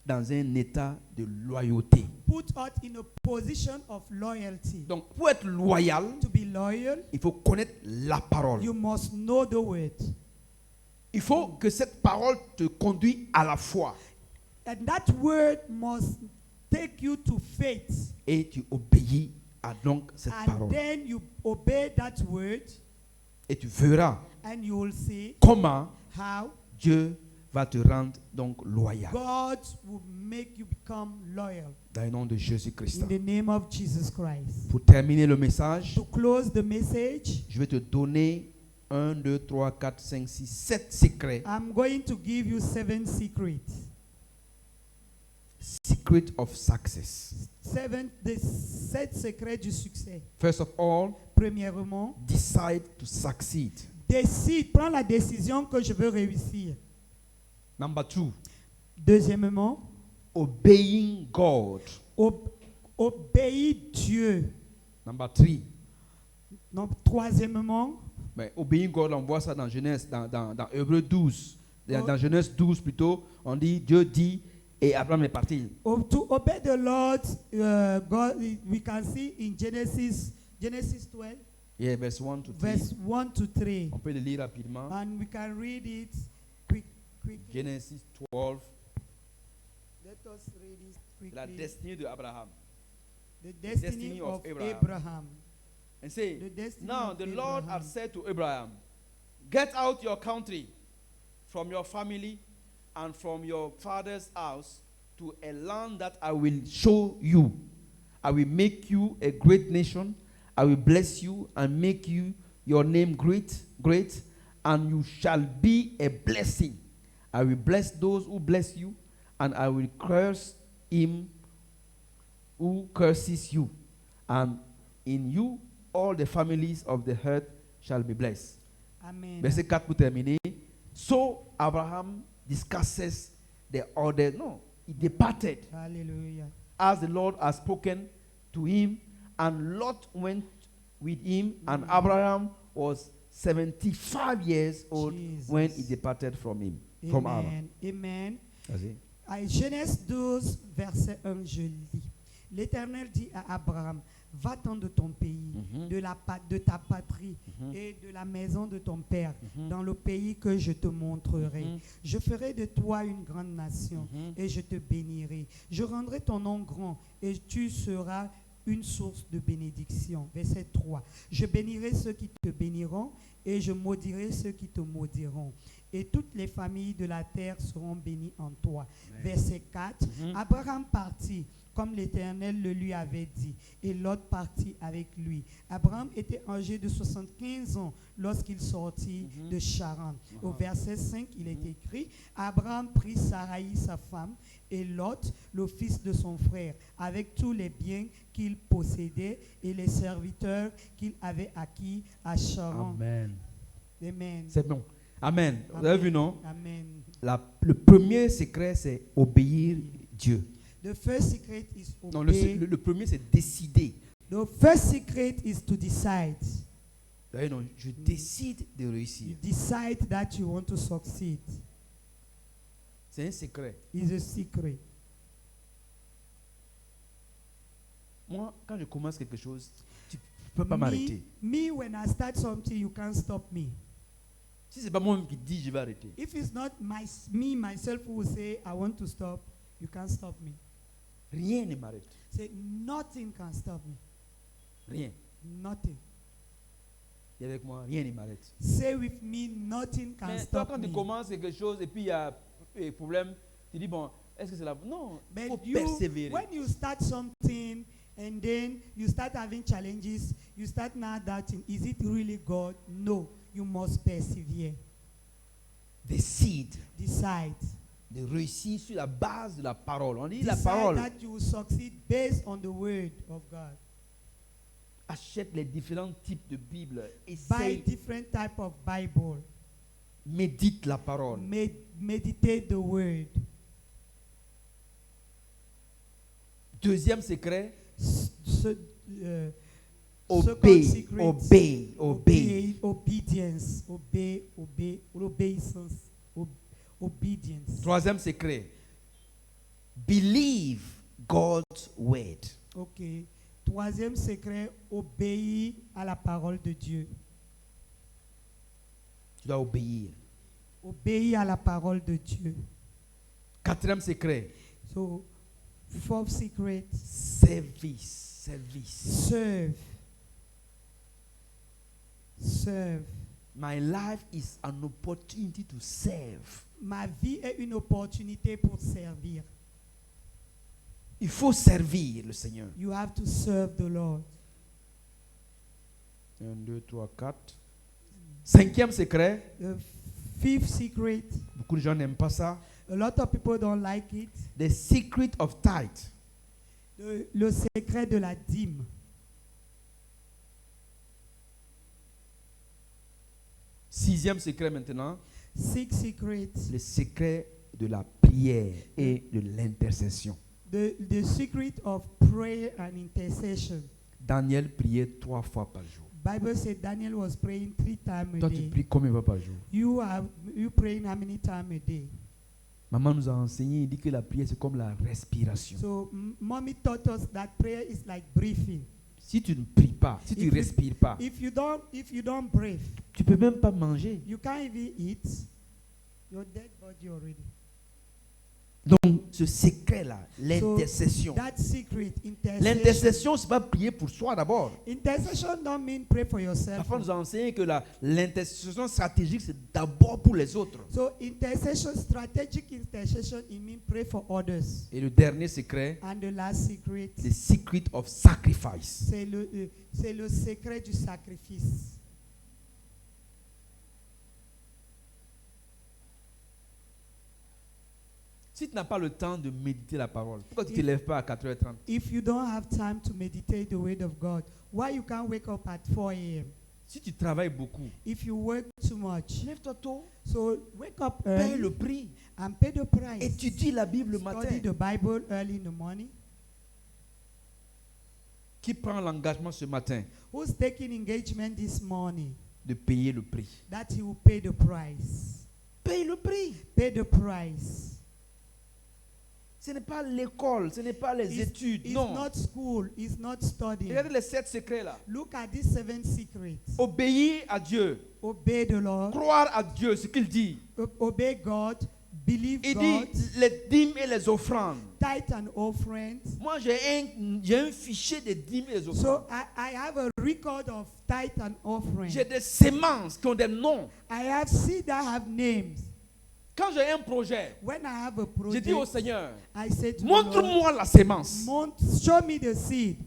Speaker 2: dans un état de loyauté.
Speaker 3: put us in a position of loyalty.
Speaker 2: Donc, pour être loyal,
Speaker 3: To be loyal,
Speaker 2: il faut connaître la parole.
Speaker 3: you must know the word.
Speaker 2: Il faut que cette parole te conduise à la foi
Speaker 3: And that word must take you to faith.
Speaker 2: et tu obéis à donc cette
Speaker 3: And
Speaker 2: parole.
Speaker 3: then you obey that word,
Speaker 2: Et tu verras
Speaker 3: and you will see
Speaker 2: comment
Speaker 3: how
Speaker 2: Dieu va te rendre donc loyal.
Speaker 3: God will make you become loyal.
Speaker 2: Dans le nom de Jésus-Christ.
Speaker 3: In the name of Jesus Christ.
Speaker 2: Pour terminer le message,
Speaker 3: To close the message,
Speaker 2: je vais te donner 1, 2, 3, 4, 5, 6, 7 secrets.
Speaker 3: I'm going to give you 7 secrets.
Speaker 2: Secret of success.
Speaker 3: 7 secrets du succès.
Speaker 2: First of all,
Speaker 3: Premièrement,
Speaker 2: decide to succeed.
Speaker 3: décide, prends la décision que je veux réussir.
Speaker 2: Number 2,
Speaker 3: Deuxièmement,
Speaker 2: obeying God.
Speaker 3: obéis Dieu.
Speaker 2: Number 3,
Speaker 3: Donc, troisièmement,
Speaker 2: mais obeying God, on voit ça dans Genèse, dans Hébreux 12. Dans Genèse 12 plutôt, on dit, Dieu dit, et Abraham est parti.
Speaker 3: to obey the Lord, God, we can see in Genesis 12,
Speaker 2: Yeah, verse 1 to 3.
Speaker 3: verse 1 to 3.
Speaker 2: On peut le lire rapidement.
Speaker 3: And we can read it quickly.
Speaker 2: Genesis 12,
Speaker 3: Let us read it
Speaker 2: la
Speaker 3: quickly.
Speaker 2: destinée de Abraham.
Speaker 3: The destiny of Abraham.
Speaker 2: And say,
Speaker 3: The destiny
Speaker 2: now
Speaker 3: of
Speaker 2: the Lord
Speaker 3: Abraham.
Speaker 2: had said to Abraham, get out your country, from your family, and from your father's house, to a land that I will show you. I will make you a great nation. I will bless you and make you your name great, and you shall be a blessing. I will bless those who bless you, and I will curse him who curses you. And in you all the families of the earth shall be blessed.
Speaker 3: Amen.
Speaker 2: Verset 4 pour terminer. So Abraham discusses the order. No, he departed
Speaker 3: Hallelujah.
Speaker 2: as the Lord had spoken to him, and Lot went with him, and Abraham was 75 years old when he departed from him. From Abraham.
Speaker 3: Amen. Amen.
Speaker 2: That's it.
Speaker 3: À Genèse 12, verset 1, je lis. L'Éternel dit à Abraham, va-t'en de ton pays, de ta patrie et de la maison de ton père, dans le pays que je te montrerai. Je ferai de toi une grande nation et je te bénirai. Je rendrai ton nom grand et tu seras une source de bénédiction. Verset 3. Je bénirai ceux qui te béniront et je maudirai ceux qui te maudiront. Et toutes les familles de la terre seront bénies en toi. Amen. Verset 4. Abraham partit comme l'Éternel le lui avait dit, et Lot partit avec lui. Abraham était âgé de 75 ans lorsqu'il sortit de Charan. Au verset 5, il est écrit, Abraham prit Sarai sa femme et Lot, le fils de son frère, avec tous les biens qu'il possédait et les serviteurs qu'il avait acquis à Charan.
Speaker 2: Amen.
Speaker 3: Amen.
Speaker 2: C'est bon. Amen.
Speaker 3: Amen.
Speaker 2: Vous avez vu, non?
Speaker 3: Amen.
Speaker 2: Le premier secret, c'est obéir Dieu.
Speaker 3: The first secret is obey.
Speaker 2: Non, le premier, c'est décider.
Speaker 3: The first secret is to decide.
Speaker 2: Vous voyez, non, je décide de réussir.
Speaker 3: You decide that you want to succeed.
Speaker 2: C'est un secret.
Speaker 3: It's a secret.
Speaker 2: Moi, quand je commence quelque chose, tu ne peux pas m'arrêter.
Speaker 3: Me, when I start something, you can't stop me.
Speaker 2: Si ce n'est pas moi qui dis je vais arrêter.
Speaker 3: If it's not myself who will say I want to stop, you can't stop me.
Speaker 2: Rien ne m'arrête.
Speaker 3: Say, nothing can stop me.
Speaker 2: Rien.
Speaker 3: Nothing.
Speaker 2: Et avec moi, rien ne m'arrête.
Speaker 3: Say with me, nothing can
Speaker 2: Mais toi,
Speaker 3: stop
Speaker 2: quand
Speaker 3: me.
Speaker 2: tu commences quelque chose et puis il y a un problème, tu dis, bon, est-ce que c'est la... Non, il faut
Speaker 3: But you,
Speaker 2: persévérer.
Speaker 3: when you start something and then you start having challenges, you start now doubting, is it really God? No, you must persevere.
Speaker 2: Décide
Speaker 3: Decide.
Speaker 2: de réussir sur la base de la parole. On dit la parole.
Speaker 3: Decide that you will succeed based on the word of God.
Speaker 2: Achète les différents types de Bible.
Speaker 3: Buy
Speaker 2: Essaye,
Speaker 3: different type of Bible.
Speaker 2: médite la parole.
Speaker 3: Meditate the word.
Speaker 2: Deuxième secret,
Speaker 3: Second
Speaker 2: obey,
Speaker 3: secret,
Speaker 2: obey, obey.
Speaker 3: obedience, obedience.
Speaker 2: Troisième secret, believe God's word.
Speaker 3: Ok. Troisième secret, obéir à la parole de Dieu.
Speaker 2: Tu dois obéir.
Speaker 3: Obéir à la parole de Dieu.
Speaker 2: Quatrième secret,
Speaker 3: So, fourth secret,
Speaker 2: service, service.
Speaker 3: serve. Serve.
Speaker 2: My life is an opportunity to serve.
Speaker 3: Ma vie est une opportunité pour servir.
Speaker 2: Il faut servir le Seigneur.
Speaker 3: You have to serve the Lord.
Speaker 2: 1, 2, 3, 4. Cinquième secret,
Speaker 3: The fifth secret,
Speaker 2: beaucoup de gens n'aiment pas ça.
Speaker 3: a lot of people don't like it.
Speaker 2: The secret of tithe.
Speaker 3: Le secret de la dîme.
Speaker 2: Sixième secret maintenant,
Speaker 3: Sixth secret,
Speaker 2: le secret de la prière et de l'intercession.
Speaker 3: the secret of prayer and intercession.
Speaker 2: Daniel priait 3 fois par jour.
Speaker 3: Bible said Daniel was praying 3 times a
Speaker 2: Toi, tu
Speaker 3: day.
Speaker 2: pries combien de fois par jour?
Speaker 3: You praying how many times a day?
Speaker 2: Maman nous a enseigné, il dit que la prière c'est comme la respiration.
Speaker 3: So mommy taught us that prayer is like breathing.
Speaker 2: Si tu ne pries pas, si tu ne
Speaker 3: If you-
Speaker 2: respires pas,
Speaker 3: If you don't breathe,
Speaker 2: tu ne peux même pas manger.
Speaker 3: you can't even eat. You're dead body already.
Speaker 2: Donc, ce secret-là, l'intercession.
Speaker 3: That secret, intercession.
Speaker 2: L'intercession, c'est pas prier pour soi d'abord.
Speaker 3: Intercession don't mean pray for yourself.
Speaker 2: Parfois, nous a enseigné que l'intercession stratégique, c'est d'abord pour les autres.
Speaker 3: So intercession, strategic intercession, it means pray for others.
Speaker 2: Et le dernier secret,
Speaker 3: And the last secret,
Speaker 2: the secret of sacrifice.
Speaker 3: c'est le secret du sacrifice.
Speaker 2: Si tu n'as pas le temps de méditer la parole, pourquoi tu ne te lèves pas à 4h30?
Speaker 3: If you don't have time to meditate the word of God, why you can't wake up at 4 a.m.?
Speaker 2: Si tu travailles beaucoup,
Speaker 3: If you work too much,
Speaker 2: lève-toi tôt,
Speaker 3: so wake up
Speaker 2: paye
Speaker 3: early
Speaker 2: le prix,
Speaker 3: and pay the price.
Speaker 2: étudie la Bible le matin.
Speaker 3: Study the Bible early in the morning.
Speaker 2: Qui prend l'engagement ce matin
Speaker 3: Who's taking engagement this morning
Speaker 2: de payer le prix?
Speaker 3: that he will pay the price?
Speaker 2: Paye le prix.
Speaker 3: Pay the price.
Speaker 2: Ce n'est pas l'école, ce n'est pas les études,
Speaker 3: It's
Speaker 2: non.
Speaker 3: not school. It's not studying.
Speaker 2: Regardez les 7 secrets là.
Speaker 3: Look at these 7 secrets.
Speaker 2: Obéir à Dieu,
Speaker 3: Obey the Lord.
Speaker 2: croire à Dieu, ce qu'il dit.
Speaker 3: Obey God. Believe
Speaker 2: Il
Speaker 3: God.
Speaker 2: dit les dîmes et les offrandes.
Speaker 3: Tithe and offerings.
Speaker 2: Moi, j'ai un fichier des dîmes et des offrandes.
Speaker 3: So I have a record of tithe and offering.
Speaker 2: J'ai des semences qui ont des noms.
Speaker 3: I have seed that have names.
Speaker 2: Quand j'ai un projet,
Speaker 3: When I have a
Speaker 2: je dis au
Speaker 3: project,
Speaker 2: Seigneur,
Speaker 3: I say to the Lord,
Speaker 2: montre-moi la sémence.
Speaker 3: show me the seed.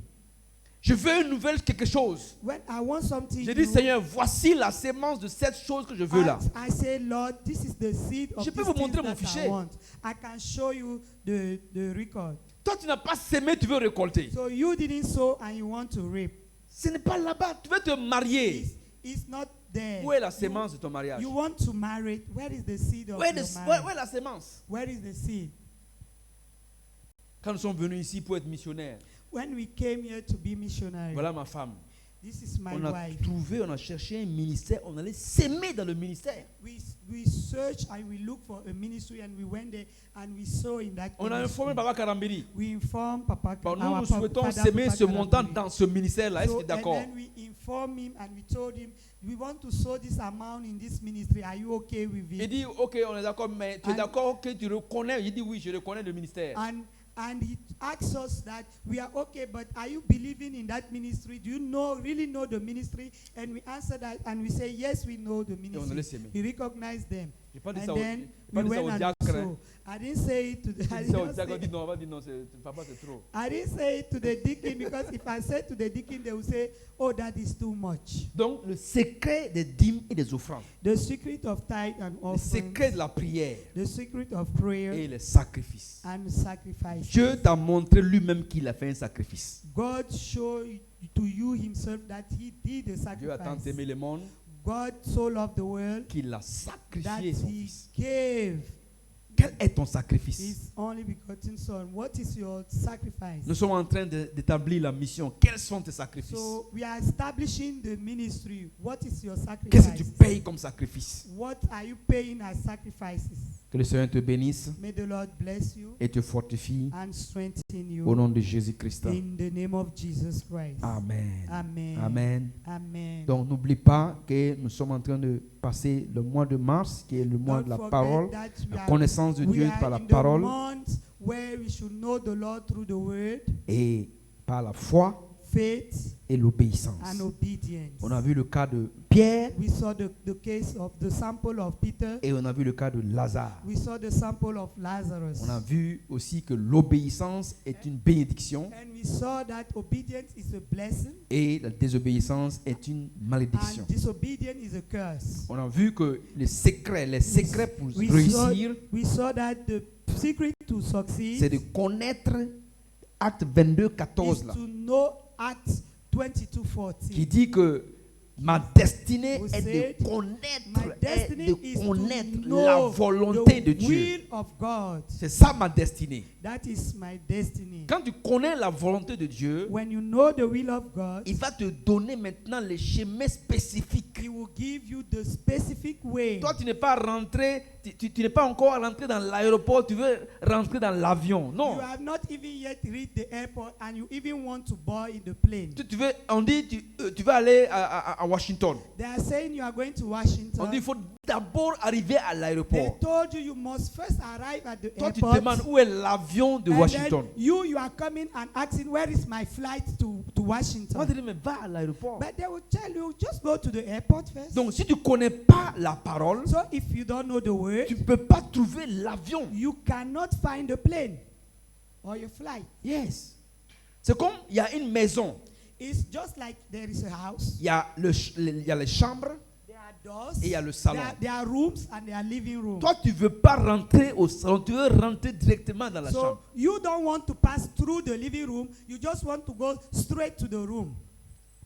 Speaker 2: Je veux une nouvelle quelque chose.
Speaker 3: When I want something
Speaker 2: Je dis,
Speaker 3: new,
Speaker 2: Seigneur, voici la sémence de cette chose que je veux là.
Speaker 3: I say, Lord, this is the seed of
Speaker 2: Je peux
Speaker 3: this
Speaker 2: vous
Speaker 3: thing
Speaker 2: montrer mon
Speaker 3: that
Speaker 2: fichier.
Speaker 3: I want. I can show you the record.
Speaker 2: Toi, tu n'as pas sémé, tu veux récolter.
Speaker 3: So you didn't sow and you want to reap.
Speaker 2: Ce n'est pas là-bas. Tu veux te marier.
Speaker 3: It's not there.
Speaker 2: Où est la sémence de ton mariage?
Speaker 3: You want to marry. Where is the seed of
Speaker 2: Où est
Speaker 3: your
Speaker 2: est
Speaker 3: marriage?
Speaker 2: la sémence?
Speaker 3: Where is the seed?
Speaker 2: Quand nous sommes venus ici pour être missionnaires,
Speaker 3: When we came here to be missionary,
Speaker 2: voilà ma femme.
Speaker 3: this is my
Speaker 2: On a
Speaker 3: wife.
Speaker 2: trouvé, on a cherché un ministère, on allait s'aimer dans le ministère.
Speaker 3: We searched and we looked for a ministry and we went there and we saw in that
Speaker 2: On a
Speaker 3: ministry.
Speaker 2: informé Papa Karambiri.
Speaker 3: We informed Papa.
Speaker 2: Bon, nous,
Speaker 3: our
Speaker 2: nous souhaitons
Speaker 3: Father
Speaker 2: s'aimer
Speaker 3: Papa
Speaker 2: ce montant
Speaker 3: Karambiri.
Speaker 2: dans ce ministère-là. Est-ce
Speaker 3: So,
Speaker 2: que tu es d'accord?
Speaker 3: and then we informed him and we told him, we want to sow this amount in this ministry. Are you okay with
Speaker 2: Il
Speaker 3: it?
Speaker 2: dit, ok, on est d'accord, mais tu es
Speaker 3: And-
Speaker 2: d'accord que tu reconnais? Il dit, oui, je reconnais le ministère.
Speaker 3: And he asks us that we are okay, but are you believing in that ministry? Do you really know the ministry? And we answer that, and we say, yes, we know the
Speaker 2: Et on le
Speaker 3: ministry.
Speaker 2: laisse aimer.
Speaker 3: We recognize them.
Speaker 2: J'ai pas dit
Speaker 3: And
Speaker 2: ça
Speaker 3: then
Speaker 2: pas
Speaker 3: we
Speaker 2: dit ça
Speaker 3: went
Speaker 2: au
Speaker 3: and
Speaker 2: diacre, hein.
Speaker 3: so. I didn't say it to the
Speaker 2: J'ai dit ça au diacre, on dit non, on va dire non, papa c'est trop.
Speaker 3: I didn't say it to the deacon because if I say to the deacon, they will say, oh, that is too much.
Speaker 2: Donc le secret des dîmes et des offrandes,
Speaker 3: The secret of tithe and
Speaker 2: le secret de
Speaker 3: offering,
Speaker 2: la prière
Speaker 3: the secret of prayer
Speaker 2: et les sacrifices.
Speaker 3: and sacrifice.
Speaker 2: Dieu t'a montré lui-même qu'il a fait un sacrifice.
Speaker 3: God showed to you himself that he did a
Speaker 2: Dieu a tant
Speaker 3: sacrifice.
Speaker 2: aimé le monde
Speaker 3: God so loved the world
Speaker 2: qu'il a
Speaker 3: that
Speaker 2: sacrifié son
Speaker 3: he
Speaker 2: fils.
Speaker 3: gave
Speaker 2: Quel est ton sacrifice?
Speaker 3: his only begotten son. What is your sacrifice?
Speaker 2: Nous sommes en train d'établir la mission. Quels sont tes sacrifices?
Speaker 3: So we are establishing the ministry. What is your
Speaker 2: Qu'est-ce que tu
Speaker 3: sacrifice?
Speaker 2: payes comme sacrifice?
Speaker 3: What are you paying as sacrifices?
Speaker 2: Que le Seigneur te bénisse
Speaker 3: May the Lord bless you
Speaker 2: et te fortifie
Speaker 3: and strengthen
Speaker 2: au
Speaker 3: you
Speaker 2: nom de Jésus-Christ.
Speaker 3: in the name of Jesus Christ.
Speaker 2: Amen.
Speaker 3: Amen.
Speaker 2: Amen.
Speaker 3: Amen.
Speaker 2: Donc n'oublie pas que nous sommes en train de passer le mois de mars, qui est le mois de la
Speaker 3: Don't
Speaker 2: parole,
Speaker 3: forget that we
Speaker 2: la
Speaker 3: are-
Speaker 2: connaissance de
Speaker 3: we
Speaker 2: Dieu
Speaker 3: are
Speaker 2: par la
Speaker 3: in the
Speaker 2: parole
Speaker 3: month where we should know the Lord through the word,
Speaker 2: et par la foi
Speaker 3: faith,
Speaker 2: et l'obéissance.
Speaker 3: and obedience.
Speaker 2: On a vu le cas de Pierre
Speaker 3: We saw the case of the sample of Peter.
Speaker 2: et on a vu le cas de Lazare.
Speaker 3: We saw the sample of Lazarus.
Speaker 2: On a vu aussi que l'obéissance est une bénédiction
Speaker 3: And we saw that obedience is a blessing
Speaker 2: et la désobéissance est une malédiction.
Speaker 3: and disobedience is a curse.
Speaker 2: On a vu que les secrets pour réussir,
Speaker 3: We saw that the secret to succeed
Speaker 2: c'est de connaître Acte 22, 14
Speaker 3: is
Speaker 2: là,
Speaker 3: to know Acts 22:14.
Speaker 2: qui dit que ma destinée
Speaker 3: Who
Speaker 2: est
Speaker 3: said,
Speaker 2: de connaître,
Speaker 3: My destiny is to
Speaker 2: la
Speaker 3: know
Speaker 2: volonté de
Speaker 3: the
Speaker 2: Dieu.
Speaker 3: will of God.
Speaker 2: C'est ça ma destinée.
Speaker 3: That is my destiny.
Speaker 2: Quand tu connais la volonté de Dieu,
Speaker 3: When you know the will of God,
Speaker 2: il va te donner maintenant les chemins spécifiques.
Speaker 3: He will give you the specific way.
Speaker 2: Toi, tu n'es pas rentré, tu n'es pas encore rentré dans l'aéroport, tu veux rentrer dans l'avion.
Speaker 3: You
Speaker 2: Non.
Speaker 3: have not even yet reached the airport and you even want to board in the plane.
Speaker 2: On dit, tu veux aller à Washington.
Speaker 3: They are saying you are going to
Speaker 2: On
Speaker 3: Washington.
Speaker 2: dit, il faut d'abord arriver à
Speaker 3: They
Speaker 2: l'aéroport.
Speaker 3: told you you must first arrive at the
Speaker 2: Toi, tu
Speaker 3: airport.
Speaker 2: demandes où est l'avion de
Speaker 3: And
Speaker 2: Washington.
Speaker 3: then you are coming and asking where is my flight to
Speaker 2: On va
Speaker 3: Washington.
Speaker 2: te dire, mais va à l'aéroport.
Speaker 3: But they will tell you just go to the airport first.
Speaker 2: Donc, si tu ne connais pas la parole,
Speaker 3: So if you don't know the word,
Speaker 2: tu ne peux pas trouver l'avion.
Speaker 3: you cannot find the plane or your flight.
Speaker 2: Yes. C'est comme il y a une maison,
Speaker 3: It's just like there is a house.
Speaker 2: il y a les chambres
Speaker 3: There are doors.
Speaker 2: et il y a le salon.
Speaker 3: There are rooms and there are living rooms.
Speaker 2: Toi, tu ne veux pas rentrer au salon, tu veux rentrer directement dans la
Speaker 3: So
Speaker 2: chambre.
Speaker 3: you don't want to pass through the living room. You just want to go straight to the room.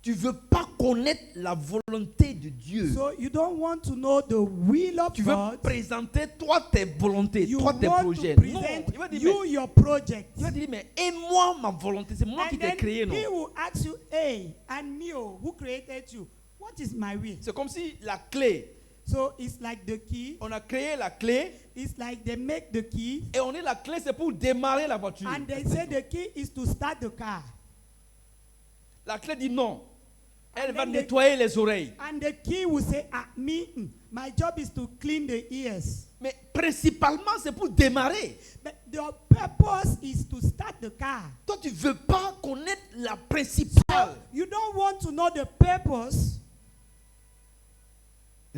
Speaker 2: Tu ne veux pas connaître la volonté de Dieu.
Speaker 3: So you don't want to know the will of
Speaker 2: Tu veux
Speaker 3: God.
Speaker 2: présenter toi tes volontés,
Speaker 3: You
Speaker 2: toi tes
Speaker 3: want
Speaker 2: projets.
Speaker 3: to
Speaker 2: Non,
Speaker 3: present
Speaker 2: il va dire,
Speaker 3: you
Speaker 2: mais,
Speaker 3: your project.
Speaker 2: il va dire, mais aime-moi ma volonté, c'est moi qui
Speaker 3: And
Speaker 2: t'ai
Speaker 3: then
Speaker 2: créé, non?
Speaker 3: he will ask you, hey, and me, oh, who created you? What is my will?
Speaker 2: C'est comme si la clé,
Speaker 3: So it's like the key.
Speaker 2: on a créé la clé
Speaker 3: It's like they make the key.
Speaker 2: et on dit la clé c'est pour démarrer la voiture.
Speaker 3: And they say the key is to start the car.
Speaker 2: La clé dit non. Elle
Speaker 3: And
Speaker 2: va
Speaker 3: then
Speaker 2: nettoyer les oreilles.
Speaker 3: And the key will say, my job is to clean the ears.
Speaker 2: Mais principalement c'est pour démarrer.
Speaker 3: But the purpose is to start the car.
Speaker 2: Toi tu veux pas connaître la principale.
Speaker 3: You don't want to know the purpose.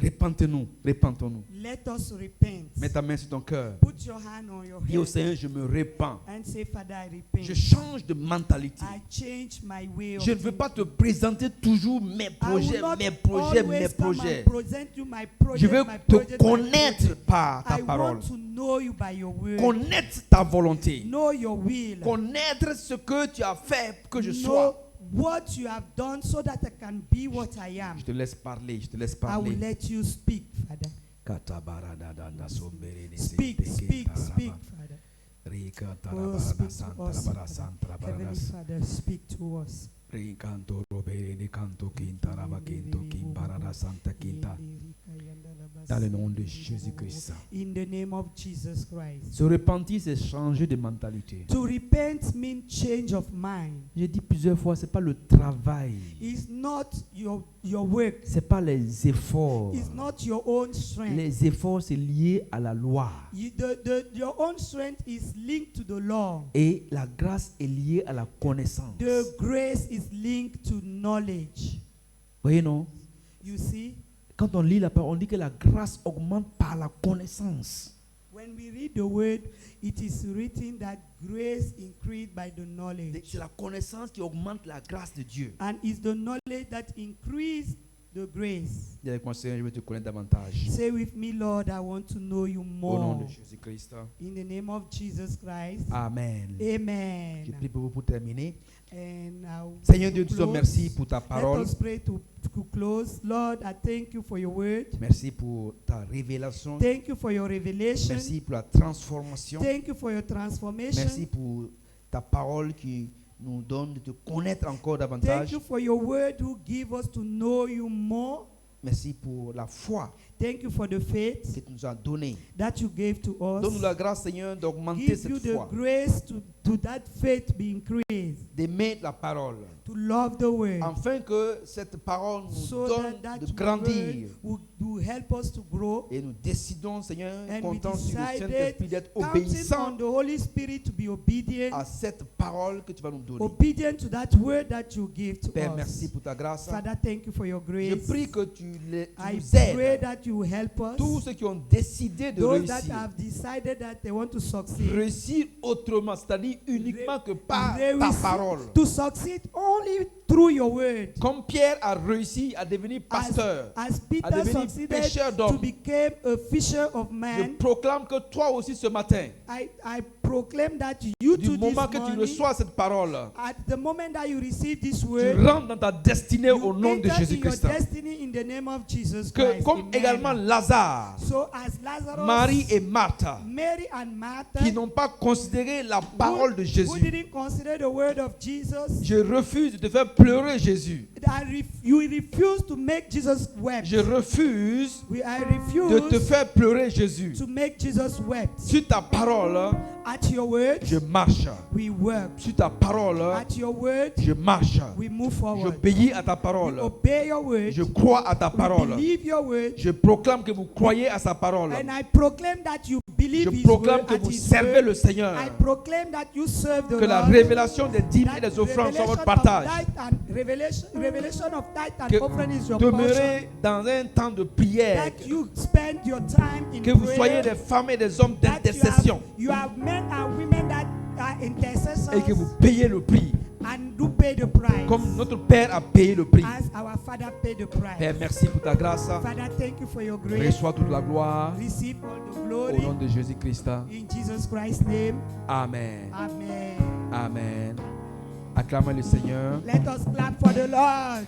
Speaker 2: Repentez-nous, repentons-nous.
Speaker 3: Let us repent.
Speaker 2: Mets ta main sur ton cœur.
Speaker 3: Put your hand on your
Speaker 2: Dis au
Speaker 3: head
Speaker 2: Seigneur, je me repens.
Speaker 3: and say, Father, I repent.
Speaker 2: Je change de mentalité.
Speaker 3: I change my way of
Speaker 2: Je ne veux pas te présenter toujours mes
Speaker 3: I will
Speaker 2: projets,
Speaker 3: not
Speaker 2: mes projets,
Speaker 3: always
Speaker 2: mes
Speaker 3: come and
Speaker 2: projets.
Speaker 3: present you my project,
Speaker 2: Je veux
Speaker 3: my
Speaker 2: te
Speaker 3: project, my
Speaker 2: connaître
Speaker 3: project.
Speaker 2: par ta
Speaker 3: I
Speaker 2: parole.
Speaker 3: want to know you by your word.
Speaker 2: Connaître ta volonté.
Speaker 3: Know your will.
Speaker 2: Connaître ce que tu as fait pour que je
Speaker 3: Know
Speaker 2: sois.
Speaker 3: what you have done so that I can be what I am.
Speaker 2: Je te laisse parler, je te laisse
Speaker 3: I will
Speaker 2: parler.
Speaker 3: let you speak, Father. Speak, speak, speak, Father. Oh, speak to us, Father. Heavenly Father, speak to us.
Speaker 2: Ricanto robere ni canto quinta raba quinto quimbarada santa quinta. Dans le nom de Jésus-Christ.
Speaker 3: In the name of Jesus Christ.
Speaker 2: Se repentir, c'est changer de mentalité.
Speaker 3: To repent means change of mind.
Speaker 2: J'ai dit plusieurs fois, c'est pas le travail,
Speaker 3: It's not your work.
Speaker 2: c'est pas les efforts.
Speaker 3: It's not your own strength.
Speaker 2: Les efforts, c'est lié à la loi.
Speaker 3: Your own strength is linked to the law.
Speaker 2: Et la grâce est liée à la connaissance.
Speaker 3: The grace is linked to knowledge.
Speaker 2: Voyez, non?
Speaker 3: You see,
Speaker 2: Quand on lit la parole, on dit que la grâce augmente par la connaissance.
Speaker 3: when we read the word, it is written that grace increased by the knowledge.
Speaker 2: C'est la connaissance qui augmente la grâce de Dieu.
Speaker 3: And it's the knowledge that increased the grace.
Speaker 2: Dis avec moi, Seigneur, je veux te connaître davantage.
Speaker 3: Say with me, Lord, I want to know you
Speaker 2: Au nom
Speaker 3: more.
Speaker 2: de Jésus-Christ.
Speaker 3: In the name of Jesus Christ.
Speaker 2: Amen.
Speaker 3: Amen.
Speaker 2: Je prie pour vous pour terminer.
Speaker 3: And now,
Speaker 2: Seigneur Dieu, nous te
Speaker 3: close.
Speaker 2: merci pour ta
Speaker 3: Let
Speaker 2: parole.
Speaker 3: us pray to close. Lord, I thank you for your word.
Speaker 2: Merci pour ta révélation.
Speaker 3: Thank you for your revelation.
Speaker 2: Merci pour la transformation.
Speaker 3: Thank you for your transformation.
Speaker 2: Merci pour ta parole qui nous donne de te connaître encore
Speaker 3: Thank
Speaker 2: davantage.
Speaker 3: you for your word who give us to know you more.
Speaker 2: Merci pour la foi
Speaker 3: Thank you for the faith
Speaker 2: que tu nous as donnée.
Speaker 3: that you gave to us.
Speaker 2: Donne-nous la grâce, Seigneur, d'augmenter
Speaker 3: Give you
Speaker 2: cette
Speaker 3: the
Speaker 2: foi,
Speaker 3: grace to that faith be increased,
Speaker 2: d'aimer la parole,
Speaker 3: to love the word,
Speaker 2: afin que cette parole nous
Speaker 3: so
Speaker 2: donne
Speaker 3: that
Speaker 2: de
Speaker 3: your
Speaker 2: grandir.
Speaker 3: word will help us to grow.
Speaker 2: Et nous décidons, Seigneur,
Speaker 3: And we
Speaker 2: comptant sur le
Speaker 3: decided,
Speaker 2: Saint-Esprit, d'être
Speaker 3: counting
Speaker 2: obéissants
Speaker 3: on the Holy Spirit to be obedient,
Speaker 2: à cette parole que tu vas nous donner.
Speaker 3: obedient to that word that you give to
Speaker 2: Père,
Speaker 3: us.
Speaker 2: merci pour ta grâce.
Speaker 3: Father, thank you for your
Speaker 2: Je
Speaker 3: grace.
Speaker 2: prie que tu
Speaker 3: I
Speaker 2: nous
Speaker 3: pray
Speaker 2: aides.
Speaker 3: that you help us.
Speaker 2: Tous ceux qui ont décidé de
Speaker 3: Those that
Speaker 2: réussir,
Speaker 3: have decided that they want to succeed.
Speaker 2: réussir autrement, c'est-à-dire uniquement que par ta
Speaker 3: Réussir
Speaker 2: parole.
Speaker 3: to succeed only through your word.
Speaker 2: Comme Pierre a réussi à devenir pasteur,
Speaker 3: As Peter
Speaker 2: à devenir
Speaker 3: succeeded
Speaker 2: pêcheur
Speaker 3: to
Speaker 2: d'hommes,
Speaker 3: become a fisher of
Speaker 2: je
Speaker 3: men,
Speaker 2: proclame que toi aussi ce matin,
Speaker 3: I proclaim that you
Speaker 2: du
Speaker 3: too this
Speaker 2: moment que tu
Speaker 3: morning,
Speaker 2: reçois cette parole,
Speaker 3: at the moment that you receive this
Speaker 2: tu
Speaker 3: word,
Speaker 2: rentres dans ta destinée au
Speaker 3: you
Speaker 2: nom de
Speaker 3: enter in your
Speaker 2: Jésus-Christ.
Speaker 3: destiny in the name of Jesus
Speaker 2: Que
Speaker 3: Christ.
Speaker 2: comme
Speaker 3: Amen.
Speaker 2: également Lazare,
Speaker 3: So as Lazarus,
Speaker 2: Marie et Martha,
Speaker 3: Mary and Martha,
Speaker 2: qui n'ont pas considéré la parole de
Speaker 3: who
Speaker 2: Jésus,
Speaker 3: didn't consider the word of Jesus,
Speaker 2: je refuse de te faire pleurer Jésus.
Speaker 3: you refuse to make Jesus wept.
Speaker 2: Je refuse
Speaker 3: I
Speaker 2: de te
Speaker 3: refuse
Speaker 2: faire pleurer Jésus.
Speaker 3: to make Jesus wept.
Speaker 2: Sur ta parole,
Speaker 3: At your word,
Speaker 2: je marche.
Speaker 3: we work.
Speaker 2: Sur ta parole,
Speaker 3: At your word,
Speaker 2: je marche.
Speaker 3: we move forward.
Speaker 2: J'obéis à ta
Speaker 3: We
Speaker 2: parole.
Speaker 3: obey your word.
Speaker 2: Je crois à ta
Speaker 3: We
Speaker 2: parole.
Speaker 3: believe your word.
Speaker 2: Je proclame que vous croyez à sa parole.
Speaker 3: And I proclaim that you believe
Speaker 2: Je
Speaker 3: his
Speaker 2: proclame
Speaker 3: word
Speaker 2: que
Speaker 3: at
Speaker 2: vous
Speaker 3: his
Speaker 2: servez
Speaker 3: word.
Speaker 2: le Seigneur.
Speaker 3: I proclaim that you serve the
Speaker 2: Que la
Speaker 3: Lord.
Speaker 2: révélation des dîmes et
Speaker 3: That
Speaker 2: des offrandes soit votre
Speaker 3: revelation of
Speaker 2: partage.
Speaker 3: tithe and revelation of tithe and
Speaker 2: Que
Speaker 3: offering is your portion.
Speaker 2: demeurez dans un temps de prière.
Speaker 3: That you spend your time in
Speaker 2: Que vous
Speaker 3: prayer.
Speaker 2: soyez des femmes et des hommes
Speaker 3: That
Speaker 2: d'intercession.
Speaker 3: you have men and women that are intercessors
Speaker 2: Et que vous payez le prix.
Speaker 3: and do pay the price.
Speaker 2: Comme notre Père a payé le prix.
Speaker 3: As our Father paid the price.
Speaker 2: Père, merci pour ta grâce.
Speaker 3: Father, thank you for your grace.
Speaker 2: Reçois toute la gloire.
Speaker 3: Receive all the
Speaker 2: Au
Speaker 3: glory
Speaker 2: nom de Jésus-Christ.
Speaker 3: in Jesus Christ's name.
Speaker 2: Amen.
Speaker 3: Amen.
Speaker 2: Amen. Acclamez le Seigneur.
Speaker 3: Let us clap for the Lord.